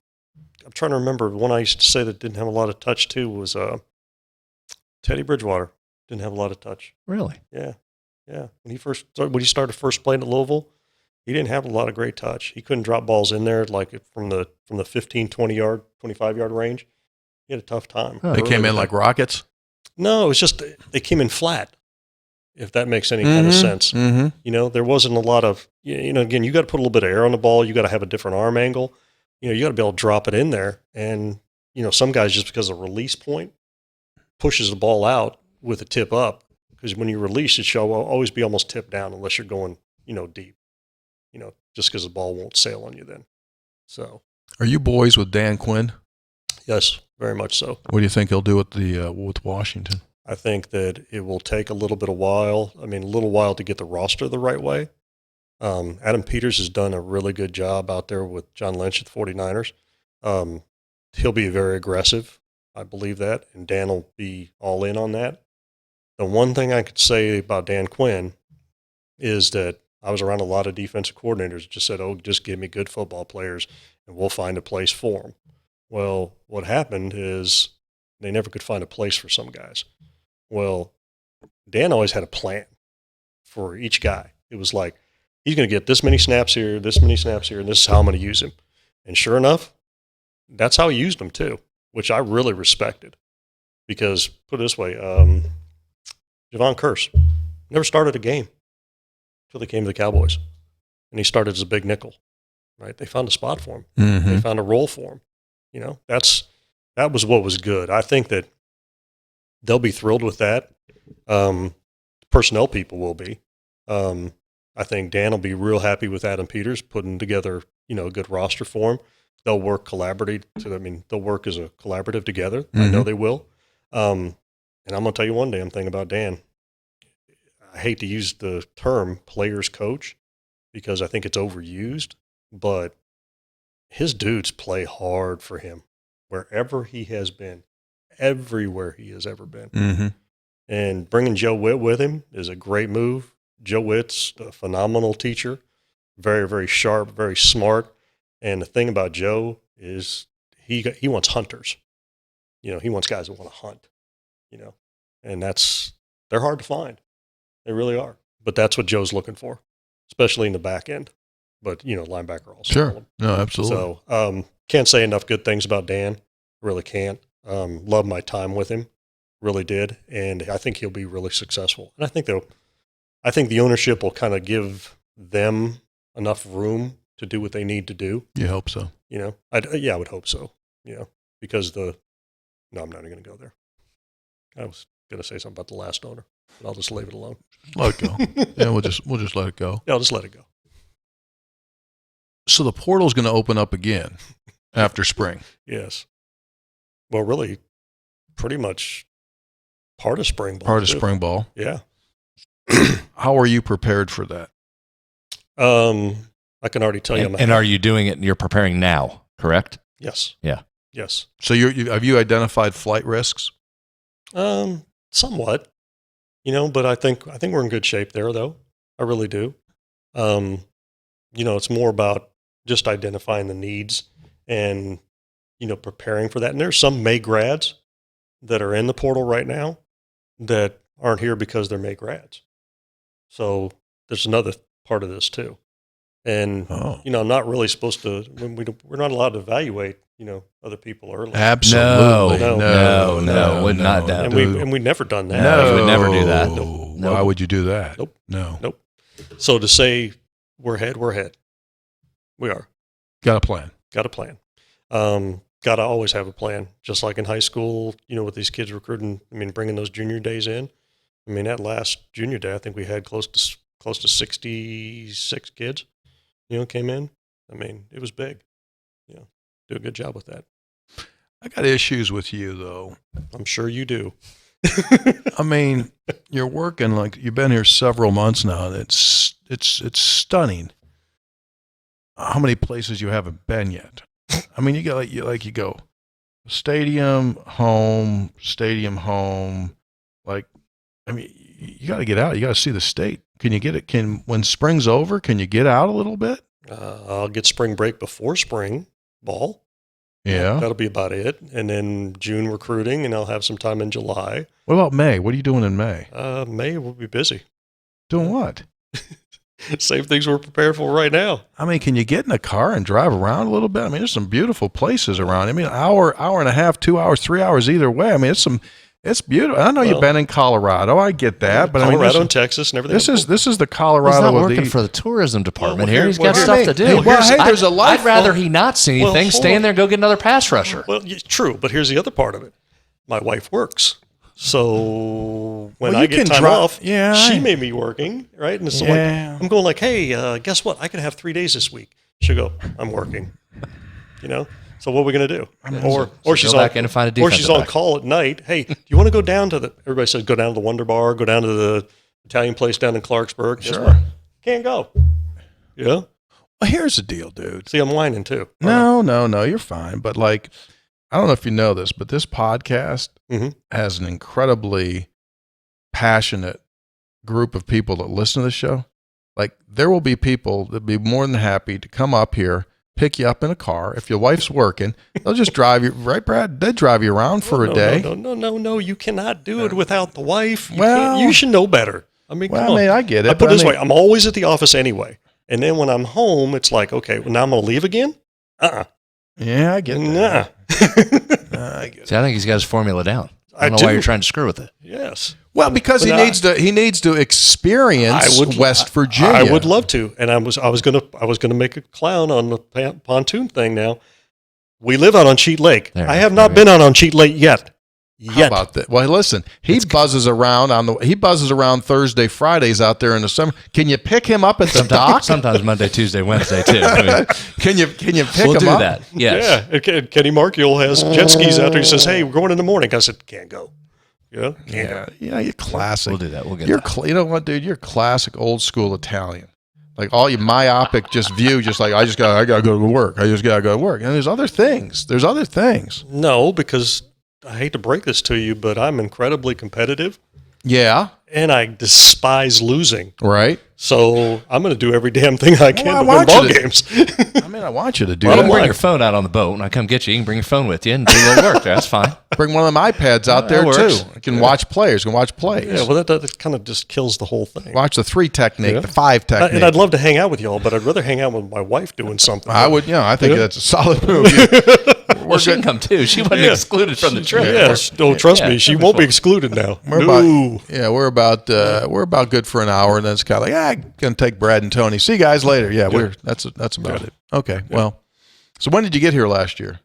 trying to remember. One I used to say that didn't have a lot of touch too was Teddy Bridgewater. Didn't have a lot of touch. Really? Yeah. When he started first playing at Louisville, he didn't have a lot of great touch. He couldn't drop balls in there like from the 15, 20 yard, 25 yard range. He had a tough time. They came in like rockets? No, it was just they came in flat, if that makes any kind of sense. Mm-hmm. There wasn't a lot of, again, you got to put a little bit of air on the ball. You got to have a different arm angle. You got to be able to drop it in there. And, some guys, just because of the release point, pushes the ball out with a tip up. Because when you release, it shall always be almost tipped down unless you're going, deep, just because the ball won't sail on you then. So. Are you boys with Dan Quinn? Yes, very much so. What do you think he'll do with Washington? I think that it will take a little while to get the roster the right way. Adam Peters has done a really good job out there with John Lynch at the 49ers. He'll be very aggressive. I believe that, and Dan will be all in on that. The one thing I could say about Dan Quinn is that I was around a lot of defensive coordinators that just said, just give me good football players and we'll find a place for them. Well, what happened is they never could find a place for some guys. Well, Dan always had a plan for each guy. It was like, he's going to get this many snaps here, and this is how I'm going to use him. And sure enough, that's how he used them too, which I really respected. Because, put it this way, Javon Curse never started a game until they came to the Cowboys. And he started as a big nickel, right? They found a spot for him. Mm-hmm. They found a role for him. That was what was good. I think that they'll be thrilled with that. Personnel people will be. I think Dan will be real happy with Adam Peters putting together, a good roster for him. They'll work they'll work as a collaborative together. Mm-hmm. I know they will. And I'm going to tell you one damn thing about Dan. I hate to use the term player's coach because I think it's overused, but his dudes play hard for him wherever he has been, everywhere he has ever been. Mm-hmm. And bringing Joe Witt with him is a great move. Joe Witt's a phenomenal teacher, very, very sharp, very smart. And the thing about Joe is he wants hunters. He wants guys that want to hunt, and they're hard to find. They really are. But that's what Joe's looking for, especially in the back end. But, linebacker also. Sure. No, absolutely. So can't say enough good things about Dan. Really can't. Love my time with him. Really did. And I think he'll be really successful. And I think I think the ownership will kind of give them enough room to do what they need to do. You hope so. You know, I would hope so. You know, because no, I'm not even going to go there. I was going to say something about the last owner, but I'll just leave it alone. Let it go. Yeah, we'll just let it go. Yeah, I'll just let it go. So the portal's going to open up again after spring. Yes. Well, really, pretty much part of spring ball. Part of spring ball. Yeah. How are you prepared for that? I can already tell you. And are you doing it? You're preparing now, correct? Yes. Yeah. Yes. So have you identified flight risks? Somewhat. You know, but I think we're in good shape there, though. I really do. You know, it's more about just identifying the needs and, you know, preparing for that. And there's some May grads that are in the portal right now that aren't here because they're May grads. So there's another part of this too. And, you know, I'm not really supposed to, we're not allowed to evaluate, you know, other people early. Absolutely. No, would not do. And we've never done that. No, we would never do that. Nope. Why would you do that? Nope. No. So to say we're ahead. We are. Got a plan. Got a plan. Got to always have a plan. Just like in high school, you know, with these kids recruiting, I mean, bringing those junior days in. I mean, that last junior day, I think we had close to 66 kids, you know, came in. I mean, it was big. You know, do a good job with that. I got issues with you, though. I'm sure you do. I mean, you're working like you've been here several months now, and it's stunning how many places you haven't been yet. I mean, you go stadium, home. Like, I mean, you got to get out. You got to see the state. Can you get it? When spring's over, can you get out a little bit? I'll get spring break before spring ball. Yeah. That'll be about it. And then June recruiting, and I'll have some time in July. What about May? What are you doing in May? May we'll be busy. Doing what? Same things we're prepared for right now. I mean, can you get in a car and drive around a little bit? I mean, there's some beautiful places around. I mean, hour and a half, 2 hours, 3 hours either way. I mean, it's beautiful. I know you've been in Colorado. I get that, but Colorado I mean, and Texas and everything. This is the Colorado. He's not of working the, for the tourism department Well, here. He's got well, stuff to do. Hey, there's a life. I'd rather he not see anything. hold Stay in on. there and go get another pass rusher. Well, true, but here's the other part of it. My wife works. So when Well, I you get can time drop- off, yeah, she I- may be working, right? And so Yeah. like, I'm going like, hey, guess what? I could have 3 days this week. She'll go, I'm working. You know? So what are we going to do? Or she's go back in and find a or she's defensive on back. call at night. Hey, do you want to go down to everybody says go down to the Wonder Bar, go down to the Italian place down in Clarksburg. Guess Sure. what? Can't go. Yeah. Well, here's the deal, dude. See, I'm whining too. No, you're fine. But like, I don't know if you know this, but this podcast Mhm. has an incredibly passionate group of people that listen to the show. Like, there will be people that be more than happy to come up here, pick you up in a car. If your wife's working, they'll just drive you, right, Brad? They'd drive you around for a day. No. You cannot do it without the wife. Well- You should know better. I mean, Well, come I mean, on. I get it. I put but it this I mean, way. I'm always at the office anyway. And then when I'm home, it's like, okay, well, now I'm going to leave again? Yeah, I get Nah. that. I get it. See, I think he's got his formula down. I I don't know why do. you're trying to screw with it. Yes. Well, because But he needs to experience West Virginia. I would love to. And I was gonna make a clown on the pontoon thing now. We live out on Cheat Lake. There, I have not been out on Cheat Lake yet. How about that? Well, listen, he buzzes around Thursday, Fridays out there in the summer. Can you pick him up at the dock? Sometimes Monday, Tuesday, Wednesday too. I mean, Can you pick we'll him do up? that. Yes. Yeah. And Kenny Markiel has jet skis out there. He says, hey, we're going in the morning. I said, can't go. Yeah. Can't go. Yeah, you're classic. We'll do that. We'll get You're that. you know what, dude? You're classic old school Italian. Like all you myopic view, just like I gotta go to work. I just gotta go to work. And there's other things. No, because I hate to break this to you, but I'm incredibly competitive Yeah. and I despise losing. Right. So I'm going to do every damn thing I can Well, I to win want you ball to- games. I mean, I want you to do Well, that. don't bring your phone out on the boat. When I come get you, you can bring your phone with you and do a little work. That's fine. Bring one of them iPads out there That too. works. You can watch plays. You can watch plays. Yeah, well, that kind of just kills the whole thing. Watch the 3 technique, Yeah. the 5 technique. And I'd love to hang out with y'all, but I'd rather hang out with my wife doing something. I would, I think Yeah. that's a solid move. we're she can good. come too. She wasn't Yeah. excluded from the trip. Yes. Oh, trust me, she won't be excluded now. We're about good for an hour, and then it's kind of like, gonna take Brad and Tony. See you guys later. Yeah, that's about it. Okay, well, so when did you get here last year?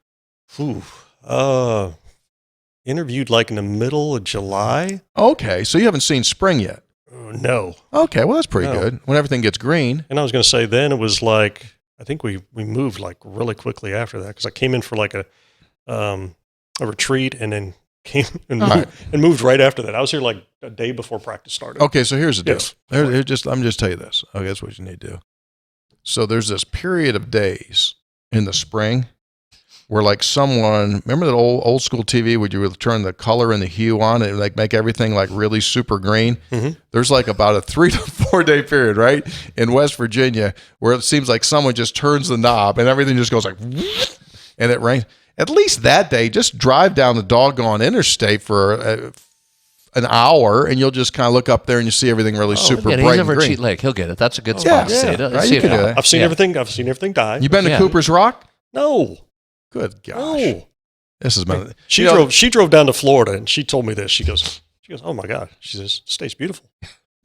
Interviewed like in the middle of July. Okay, so you haven't seen spring yet. No. Okay, well that's pretty No. good. When everything gets green. And I was going to say then it was like, I think we moved like really quickly after that because I came in for like a retreat and then came and moved right after that. I was here like a day before practice started. Okay, so here's the deal. Yes. I'm just tell you this. Okay, that's what you need to do. So there's this period of days in the spring where like someone, remember that old school TV where you would turn the color and the hue on and like make everything like really super green? Mm-hmm. There's like about a 3 to 4 day period, right, in West Virginia where it seems like someone just turns the knob and everything just goes like, and it rains. At least that day, just drive down the doggone interstate for an hour and you'll just kind of look up there and you see everything really super Yeah, bright he's and over at green. Cheat Lake. He'll get it. That's a good spot to see it. Right, See you it can do now. that. I've seen everything. I've seen everything die. You been to Yeah. Cooper's Rock? No. Good gosh. No. This has been. She drove down to Florida and she told me this. She goes, oh my God. She says, the state's beautiful.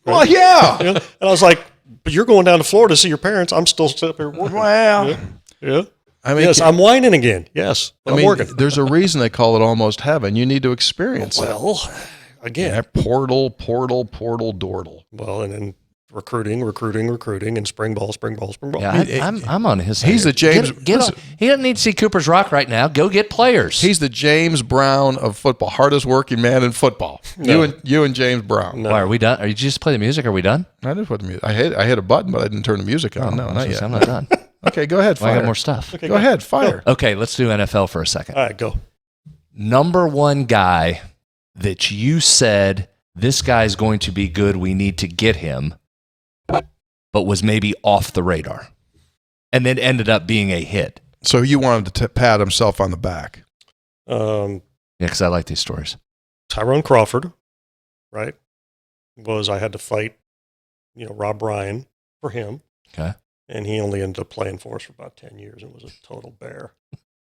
Well, yeah. You know? And I was like, but you're going down to Florida to see your parents. I'm still sitting up here working. Well, Yeah. I mean, Yes, I'm whining again. Yes. But I'm working. there's a reason they call it almost heaven. You need to experience it. Well, again. Yeah, portal, dordle. Well, and then recruiting, and spring ball. Yeah, I'm on his side. He's the James. Get on. He doesn't need to see Cooper's Rock right now. Go get players. He's the James Brown of football, hardest working man in football. No. You and James Brown. No. Why are we done? Are you just play the music? Are we done? I did put the music. I hit a button, but I didn't turn the music on. No, not yet. I'm not done. Okay, go ahead. Well, I Fire. got more stuff. Okay, Go ahead. Fire. Okay, let's do NFL for a second. All right, go. Number one guy that you said this guy's going to be good. We need to get him, but was maybe off the radar, and then ended up being a hit. So you wanted to pat himself on the back. Yeah, because I like these stories. Tyrone Crawford, right? I had to fight, Rob Ryan for him. Okay. And he only ended up playing for us for about 10 years and was a total bear,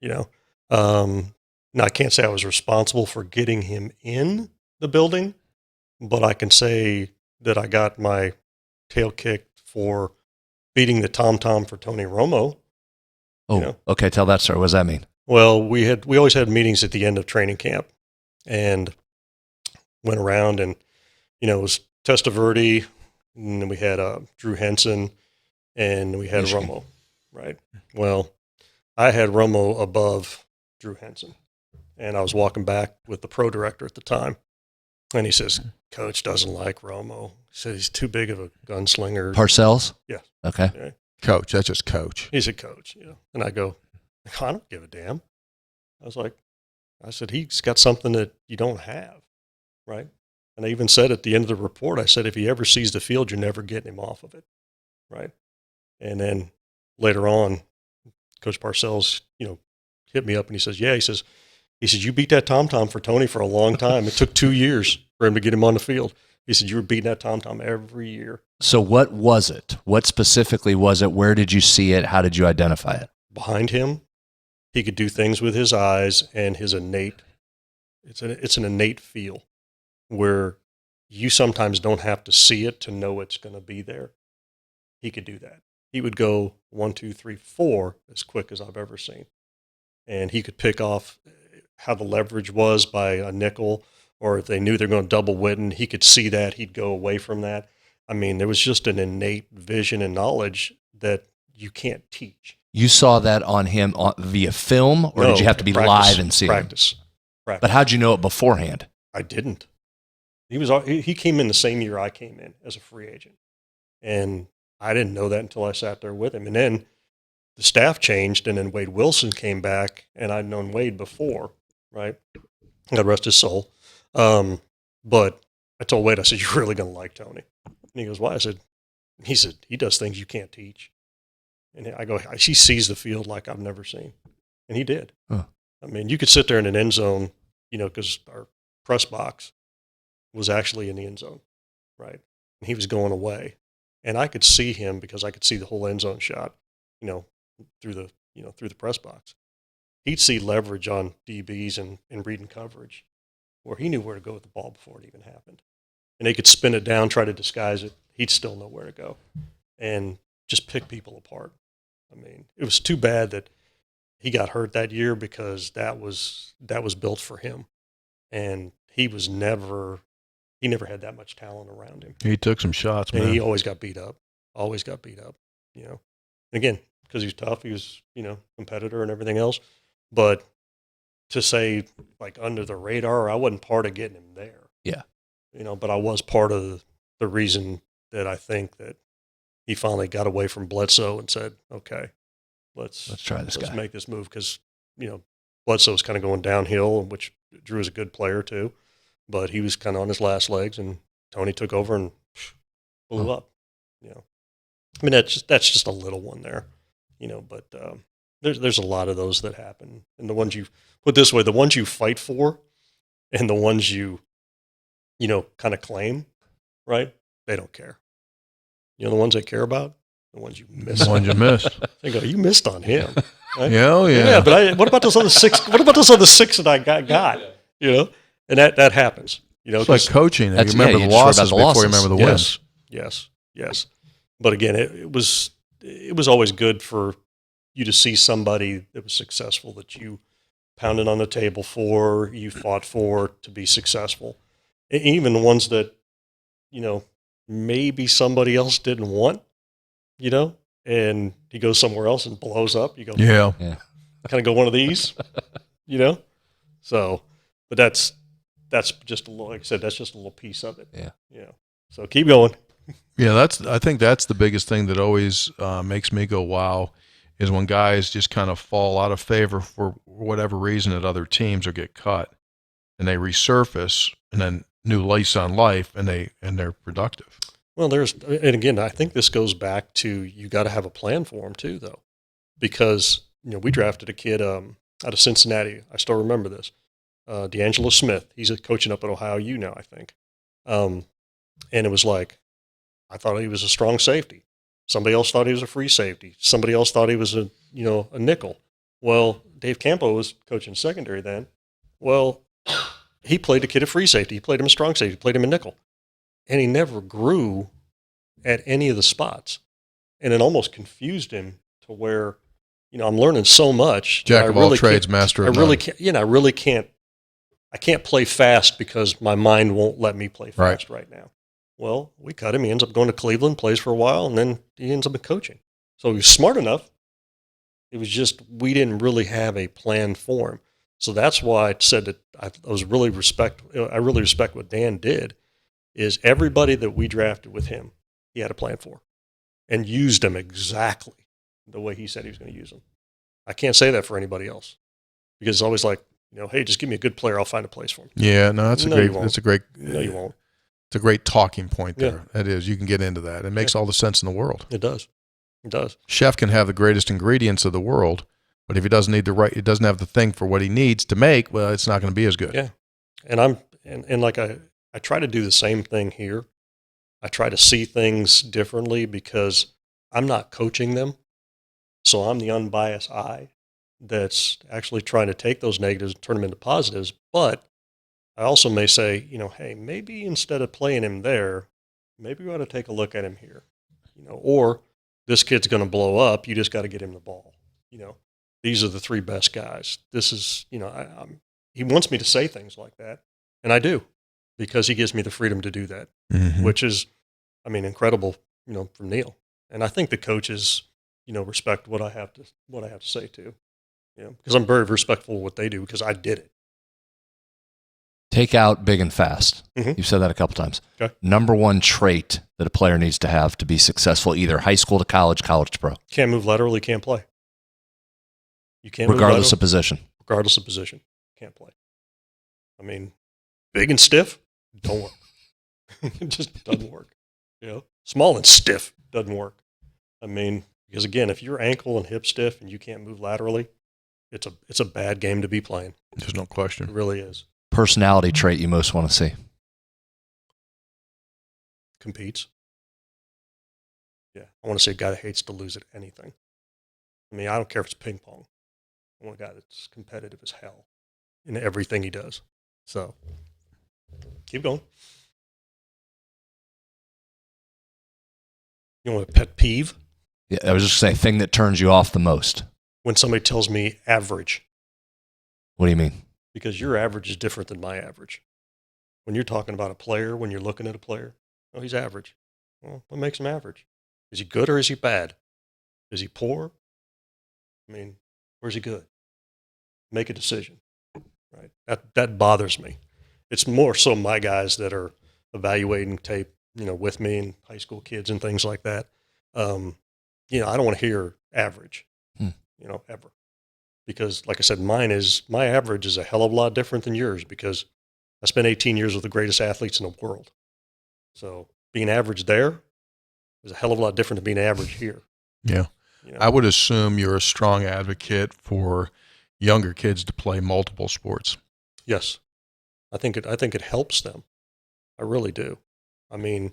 Now, I can't say I was responsible for getting him in the building, but I can say that I got my tail kicked for beating the tom-tom for Tony Romo. Oh, okay. Tell that story. What does that mean? Well, we always had meetings at the end of training camp and went around and, it was Testaverde, and then we had Drew Henson, and we had Michigan. Romo, right? Well, I had Romo above Drew Henson, and I was walking back with the pro director at the time, and he says, Coach doesn't like Romo. He said he's too big of a gunslinger. Parcells? Yeah. Okay. Yeah. Coach, that's just coach. He's a coach, And I go, I don't give a damn. I said, he's got something that you don't have, right? And I even said at the end of the report, I said, if he ever sees the field, you're never getting him off of it, right? And then later on, Coach Parcells, hit me up and he says, yeah, he says, you beat that tom-tom for Tony for a long time. It took 2 years for him to get him on the field. He said, you were beating that tom-tom every year. So what was it? What specifically was it? Where did you see it? How did you identify it? Behind him, he could do things with his eyes and his innate, it's an innate feel where you sometimes don't have to see it to know it's going to be there. He could do that. He would go 1, 2, 3, 4 as quick as I've ever seen. And he could pick off how the leverage was by a nickel, or if they knew they're going to double Witten, he could see that. He'd go away from that. I mean, there was just an innate vision and knowledge that you can't teach. You saw that on him via film, or did you have to be live and see practice? It? But how'd you know it beforehand? I didn't. He came in the same year I came in as a free agent. And I didn't know that until I sat there with him. And then the staff changed, and then Wade Wilson came back, and I'd known Wade before, right? God rest his soul. But I told Wade, I said, you're really going to like Tony. And he goes, why? He said, he does things you can't teach. And I go, he sees the field like I've never seen. And he did. Huh. I mean, you could sit there in an end zone, because our press box was actually in the end zone, right? And he was going away. And I could see him because I could see the whole end zone shot, through the press box. he'd see leverage on DBs and reading coverage where he knew where to go with the ball before it even happened. And they could spin it down, try to disguise it. He'd still know where to go and just pick people apart. I mean, it was too bad that he got hurt that year because that was built for him. And he never had that much talent around him. He took some shots, man. And he always got beat up. You know. Again, because he was tough, he was, competitor and everything else. But to say like under the radar, I wasn't part of getting him there. Yeah. But I was part of the reason that I think that he finally got away from Bledsoe and said, okay, let's try this guy. Let's make this move because, Bledsoe was kind of going downhill, which Drew is a good player too, but he was kind of on his last legs, and Tony took over and blew up. I mean, that's just a little one there, but there's a lot of those that happen. And the ones you put this way, the ones you fight for and the ones you kind of claim, right? They don't care. The ones they care about, the ones you miss. The ones you missed. They go, you missed on him. Right? Yeah, oh, yeah. Yeah, but what about those other six? What about those other six that I got? And that happens. It's like coaching. You remember the just worry losses about the before losses. you remember the wins. Yes. But again, it was always good for you to see somebody that was successful that you pounded on the table for, you fought for to be successful. And even the ones that, maybe somebody else didn't want, and he goes somewhere else and blows up. You go, yeah. Kind of go one of these, So, but that's just a little, like I said, that's just a little piece of it. Yeah. So keep going. Yeah, I think that's the biggest thing that always makes me go, wow, is when guys just kind of fall out of favor for whatever reason at other teams or get cut, and they resurface, and then new lease on life, and they're productive. Well, and again, I think this goes back to you got to have a plan for them too, though, because we drafted a kid out of Cincinnati. I still remember this, D'Angelo Smith. He's coaching up at Ohio U now, I think, and it was like I thought he was a strong safety. Somebody else thought he was a free safety. Somebody else thought he was a nickel. Well, Dave Campo was coaching secondary then. Well, he played the kid at free safety. He played him a strong safety. He played him a nickel. And he never grew at any of the spots. And it almost confused him to where, I'm learning so much. Jack of all trades, master of none. I can't play fast because my mind won't let me play fast right now. Well, we cut him. He ends up going to Cleveland, plays for a while, and then he ends up in coaching. So he was smart enough. It was just we didn't really have a plan for him. So that's why I said that I really respect what Dan did, is everybody that we drafted with him, he had a plan for and used them exactly the way he said he was going to use them. I can't say that for anybody else because it's always like, hey, just give me a good player. I'll find a place for him. Yeah, no, that's a great. No, you won't. It's a great talking point there. Yeah. It is. You can get into that. It makes all the sense in the world. It does. Chef can have the greatest ingredients of the world, but if he doesn't have the thing for what he needs to make, well, it's not going to be as good. Yeah. And like I try to do the same thing here. I try to see things differently because I'm not coaching them. So I'm the unbiased eye that's actually trying to take those negatives and turn them into positives. But I also may say, hey, maybe instead of playing him there, maybe we ought to take a look at him here, or this kid's going to blow up. You just got to get him the ball. These are the three best guys. This is, he wants me to say things like that. And I do, because he gives me the freedom to do that, which is, incredible, from Neil. And I think the coaches, respect what I have to say too, because I'm very respectful of what they do because I did it. Take out big and fast. Mm-hmm. You've said that a couple times. Okay. Number one trait that a player needs to have to be successful, either high school to college, college to pro. Can't move laterally, can't play. You can't regardless of position. Regardless of position, can't play. Big and stiff, don't work. It just doesn't work. Small and stiff doesn't work. Because again, if you're ankle and hip stiff and you can't move laterally, it's a bad game to be playing. There's no question. It really is. Personality trait you most want to see? Competes. Yeah, I want to see a guy that hates to lose at anything. I don't care if it's ping pong. I want a guy that's competitive as hell in everything he does. So keep going. You want a pet peeve? Yeah, I was just saying, thing that turns you off the most. When somebody tells me average. What do you mean? Because your average is different than my average. When you're talking about a player, when you're looking at a player, oh, he's average. Well, what makes him average? Is he good or is he bad? Is he poor? I mean, where's he good? Make a decision, right? That bothers me. It's more so my guys that are evaluating tape, with me and high school kids and things like that. I don't want to hear average, ever. Because like I said, my average is a hell of a lot different than yours because I spent 18 years with the greatest athletes in the world. So being average there is a hell of a lot different than being average here. Yeah. I would assume you're a strong advocate for younger kids to play multiple sports. Yes. I think it helps them. I really do. I mean,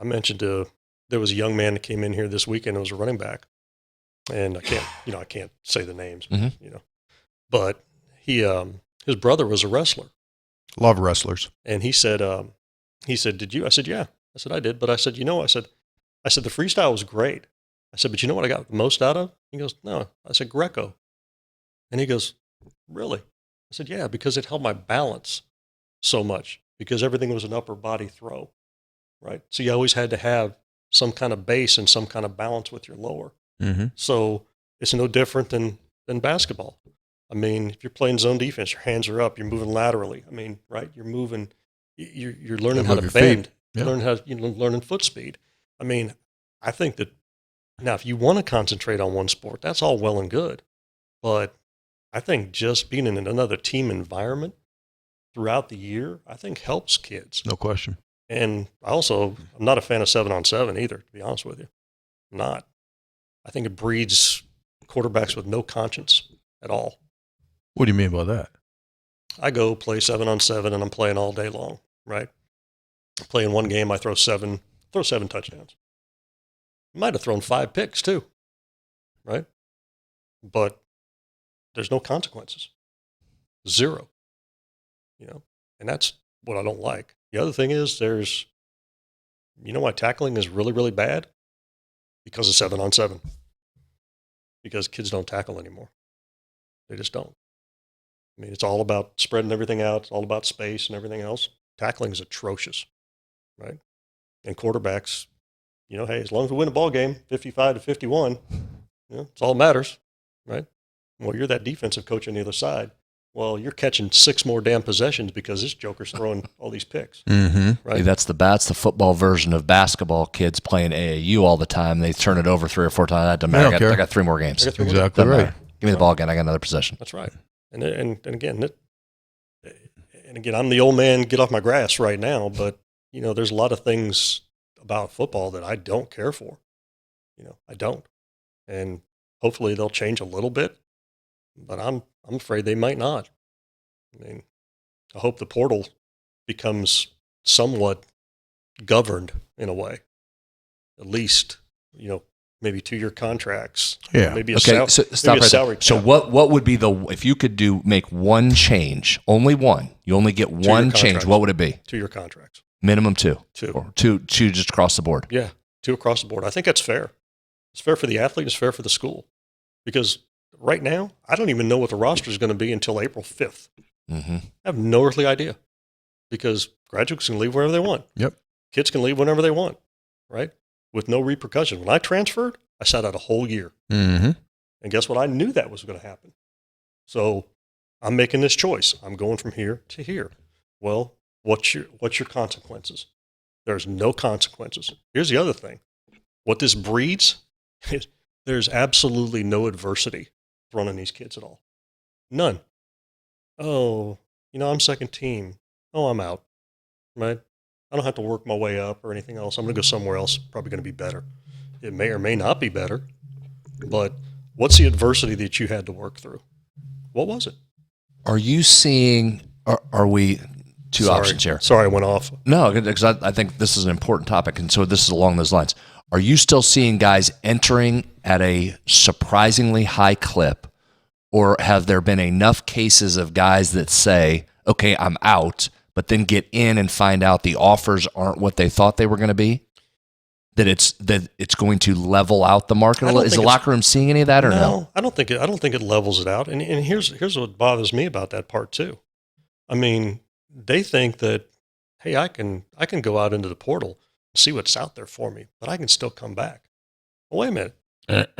I mentioned there was a young man that came in here this weekend. It was a running back, and I can't say the names, but he his brother was a wrestler. Love wrestlers. And he said, "Did you?" I said, "Yeah." I said, "I did," but I said, I said the freestyle was great. I said, "But you know what I got the most out of?" He goes, "No." I said, "Greco." And he goes, "Really?" I said, "Yeah, because it held my balance so much because everything was an upper body throw, right? So you always had to have some kind of base and some kind of balance with your lower. Mm-hmm. So it's no different than basketball. I mean, if you're playing zone defense, your hands are up, you're moving laterally. I mean, right? You're moving, you're learning how to bend. Yeah. You're learning foot speed. I mean, I think that now if you want to concentrate on one sport, that's all well and good. But I think just being in another team environment throughout the year, I think helps kids. No question. And I'm not a fan of 7-on-7 either, to be honest with you. I'm not. I think it breeds quarterbacks with no conscience at all. What do you mean by that? I go play 7-on-7 and I'm playing all day long, right? I play in one game, I throw seven touchdowns. Might have thrown 5 picks too, right? But there's no consequences. 0. And that's what I don't like. The other thing is why tackling is really, really bad? Because of 7-on-7. Because kids don't tackle anymore. They just don't. I mean, it's all about spreading everything out. It's all about space and everything else. Tackling is atrocious, right? And quarterbacks, hey, as long as we win a ball game, 55-51, it's all that matters, right? Well, you're that defensive coach on the other side. Well, you're catching 6 more damn possessions because this joker's throwing all these picks. Mm-hmm. Right? Hey, that's the football version of basketball. Kids playing AAU all the time. They turn it over 3 or 4 times. I got 3 more games. Exactly right. Give me the ball again. I got another possession. That's right. And again, I'm the old man, get off my grass right now. But there's a lot of things about football that I don't care for. I don't. And hopefully they'll change a little bit. But I'm afraid they might not. I mean, I hope the portal becomes somewhat governed in a way. At least, maybe 2-year contracts. Yeah. Maybe So stop right salary there. So what would be if you could make one change, only one, you only get one change, what would it be? 2-year contracts. Minimum 2. 2. Or two just across the board. Yeah, 2 across the board. I think that's fair. It's fair for the athlete. It's fair for the school. Because right now, I don't even know what the roster is going to be until April 5th. Mm-hmm. I have no earthly idea because graduates can leave wherever they want. Yep. Kids can leave whenever they want, right? With no repercussions. When I transferred, I sat out a whole year. Mm-hmm. And guess what? I knew that was going to happen. So I'm making this choice. I'm going from here to here. Well, what's your consequences? There's no consequences. Here's the other thing. What this breeds is there's absolutely no adversity thrown on these kids at all. None. Oh, I'm second team. Oh, I'm out. Right? I don't have to work my way up or anything else. I'm going to go somewhere else, probably going to be better. It may or may not be better, but what's the adversity that you had to work through? What was it? Are you seeing, are we, two options here. Sorry, I went off. No, because I think this is an important topic, and so this is along those lines. Are you still seeing guys entering at a surprisingly high clip Or have there been enough cases of guys that say, okay, I'm out, but then get in and find out the offers aren't what they thought they were going to be? That it's going to level out the market? Is the locker room seeing any of that or no? I don't think it levels it out. And here's what bothers me about that part too. I mean, they think that, hey, I can go out into the portal and see what's out there for me, but I can still come back. Well, wait a minute. It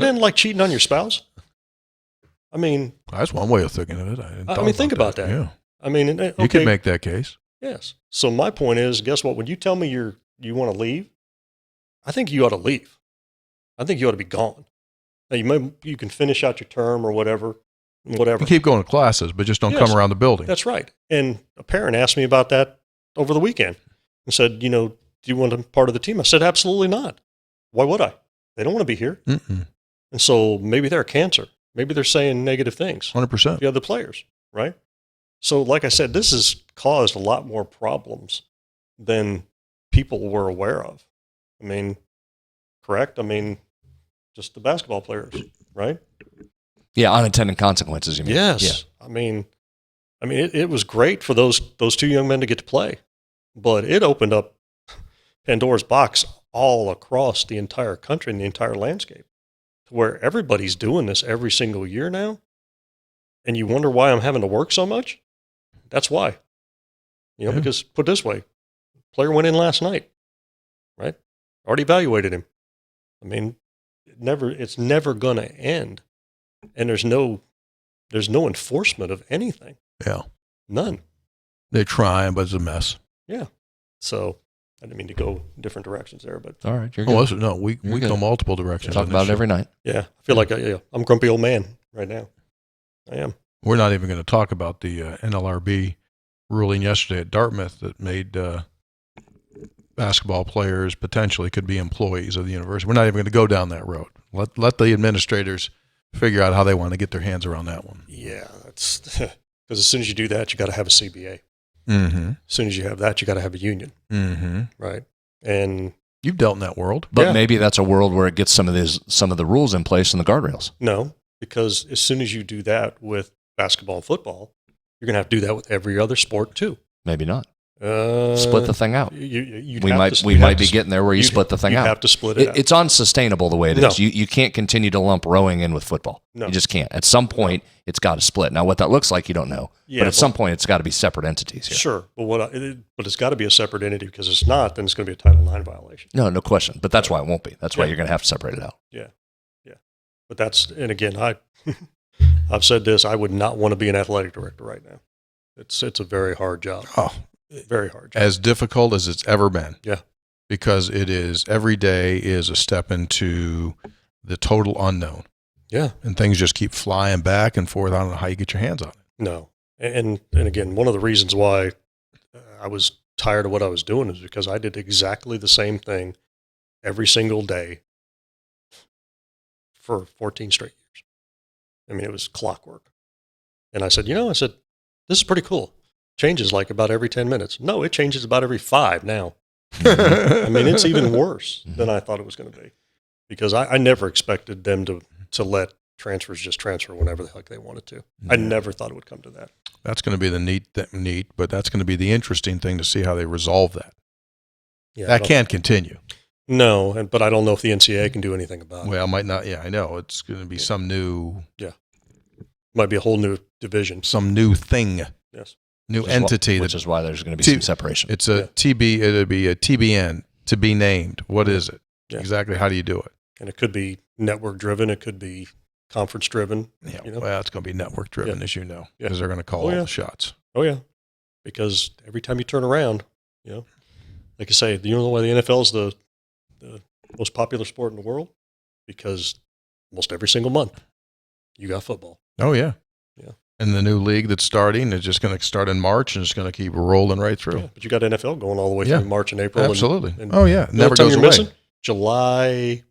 isn't like cheating on your spouse. I mean, that's one way of thinking of it. I mean, think about that. Yeah. I mean, okay. You could make that case. Yes. So my point is, guess what? When you tell me you want to leave, I think you ought to leave. I think you ought to be gone. Now you can finish out your term or whatever. You keep going to classes, but just don't come around the building. That's right. And a parent asked me about that over the weekend and said, do you want to be part of the team? I said, absolutely not. Why would I? They don't want to be here. Mm-mm. And so maybe they're a cancer. Maybe they're saying negative things. 100%. The other players, right? So like I said, this has caused a lot more problems than people were aware of. I mean, correct? I mean, just the basketball players, right? Yeah, unintended consequences, you mean? Yes. Yeah. I mean, it was great for those two young men to get to play, but it opened up Pandora's box all across the entire country and the entire landscape, to where everybody's doing this every single year now. And you wonder why I'm having to work so much? That's why. Because put it this way, player went in last night, right? Already evaluated him. I mean, it's never going to end. And there's no enforcement of anything. Yeah. None. They're trying, but it's a mess. Yeah. So I didn't mean to go different directions there, but all right, you're good. No, we go multiple directions. Talk about it every night. Yeah. I feel like I'm a grumpy old man right now. I am. We're not even going to talk about the NLRB ruling yesterday at Dartmouth that made basketball players potentially could be employees of the university. We're not even going to go down that road. Let the administrators figure out how they want to get their hands around that one. Yeah, that's because as soon as you do that, you got to have a CBA. Mm-hmm. As soon as you have that, you got to have a union. Mm-hmm. Right. And you've dealt in that world, but maybe that's a world where it gets some of the rules in place and the guardrails. No, because as soon as you do that with basketball and football, you're going to have to do that with every other sport too. Maybe not. Split the thing out. We might be getting there where you split the thing out. You have to split it out. It's unsustainable the way it is. You can't continue to lump rowing in with football. No. You just can't. At some point, it's got to split. Now, what that looks like, you don't know. Yeah, but at some point, it's got to be separate entities here. Sure. But it's got to be a separate entity, because if it's not, then it's going to be a Title IX violation. No question. But that's why it won't be. That's why you're going to have to separate it out. Yeah. Yeah. But and again, I've said this, I would not want to be an athletic director right now. It's a very hard job. Oh, very hard job. As difficult as it's ever been. Yeah. Because it is, every day is a step into the total unknown. Yeah. And things just keep flying back and forth. I don't know how you get your hands on it. No. And again, one of the reasons why I was tired of what I was doing is because I did exactly the same thing every single day for 14 straight years. I mean, it was clockwork. And I said, this is pretty cool. Changes like about every 10 minutes. No, it changes about every 5 now. I mean, it's even worse than I thought it was going to be, because I never expected them to let transfers just transfer whenever the heck they wanted to. I never thought it would come to that. That's going to be the neat, but that's going to be the interesting thing to see how they resolve that. Yeah, that can't continue. No, but I don't know if the NCAA can do anything about it. Well, might not. Yeah, I know. It's going to be some new. Yeah. Might be a whole new division. Some new thing. Yes. New entity. Which is why there's going to be some separation. It's a TB. It'll be a TBN, to be named. What is it? Yeah. Exactly. How do you do it? And it could be network driven. It could be conference driven. Yeah. Well, it's going to be network driven, as you know, because they're going to call all the shots. Oh yeah. Because every time you turn around, like I say, do you know why the NFL is the most popular sport in the world? Because almost every single month you got football. Oh yeah. Yeah. And the new league that's starting is just going to start in March and it's going to keep rolling right through. Yeah, but you got NFL going all the way through March and April. Absolutely. And never goes away. Missing? July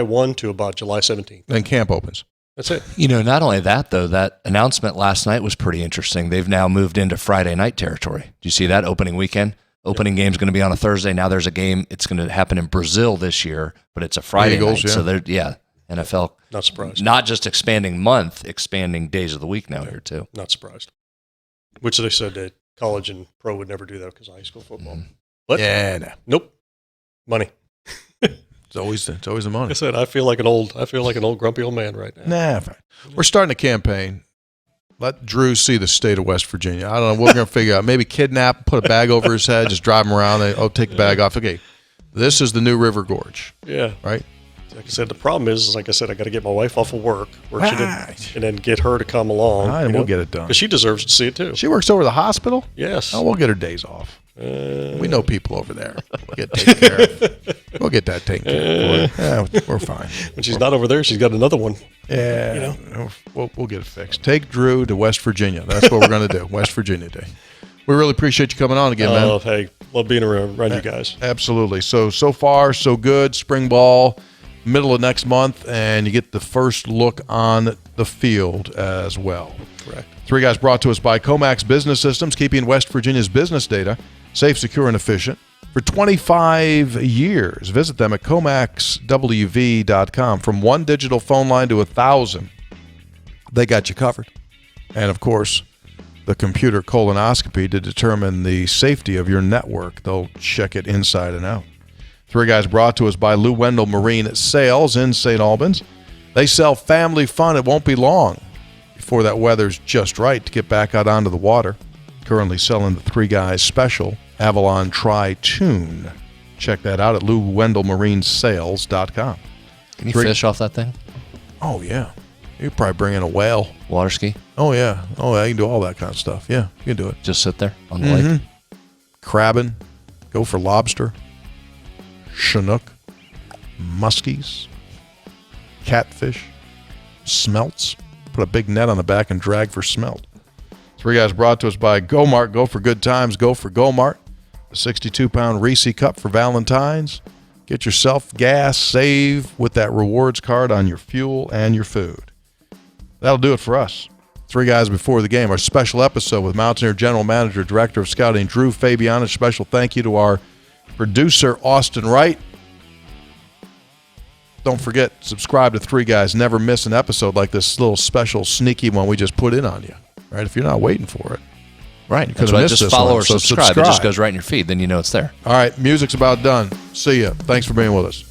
1 to about July 17th. Then camp opens. That's it. Not only that, though, that announcement last night was pretty interesting. They've now moved into Friday night territory. Do you see that opening weekend? Opening game's going to be on a Thursday. Now there's a game. It's going to happen in Brazil this year, but it's a Friday night. So NFL, Not surprised. not just expanding month, expanding days of the week now here too. Not surprised. Which they said that college and pro would never do that because of high school football. Mhm. But Yeah, no. nope, money. It's always the Like money. I said, I feel like an old grumpy old man right now. Nah, fine. We're starting a campaign. Let Drew see the state of West Virginia. I don't know. We're going to figure out. Maybe kidnap, put a bag over his head, just drive him around. Take the bag off. Okay, this is the new River Gorge, Yeah. right? Like I said, the problem is like I said, I got to get my wife off of work, Right. and then get her to come along. All right, we'll get it done. Because she deserves to see it too. She works over the hospital. Yes. Oh, we'll get her days off. We know people over there. We'll get taken care of. We'll get that taken care of. Yeah, we're fine. When she's not over there, she's got another one. Yeah, we'll get it fixed. Take Drew to West Virginia. That's what we're going to do. West Virginia Day. We really appreciate you coming on again, man. Oh, hey, love being around you guys. Absolutely. So far, so good. Spring ball, middle of next month, and you get the first look on the field as well. Correct. Three Guys brought to us by Comax Business Systems, keeping West Virginia's business data safe, secure, and efficient for 25 years. Visit them at comaxwv.com. From one digital phone line to 1,000, they got you covered. And, of course, the computer colonoscopy to determine the safety of your network. They'll check it inside and out. Three Guys brought to us by Lou Wendell Marine Sales in St. Albans. They sell family fun. It won't be long before that weather's just right to get back out onto the water. Currently selling the Three Guys Special Avalon Tri-Tune. Check that out at LouWendellMarineSales.com. Can you fish off that thing? Oh, yeah. You could probably bring in a whale. Water ski? Oh, yeah. Oh, yeah. You can do all that kind of stuff. Yeah, you can do it. Just sit there on the lake? Crabbing. Go for lobster. Chinook. Muskies. Catfish. Smelts. Put a big net on the back and drag for smelt. Three Guys brought to us by Go-Mart. Go for good times. Go for Go-Mart. The 62-pound Reese Cup for Valentine's. Get yourself gas. Save with that rewards card on your fuel and your food. That'll do it for us. Three Guys Before the Game, our special episode with Mountaineer General Manager, Director of Scouting, Drew Fabianich. Special thank you to our producer, Austin Wright. Don't forget, subscribe to Three Guys. Never miss an episode like this little special sneaky one we just put in on you. Right? If you're not waiting for it. Right. You That's could've why missed just this follow one, or so subscribe. It just goes right in your feed. Then you know it's there. All right. Music's about done. See ya. Thanks for being with us.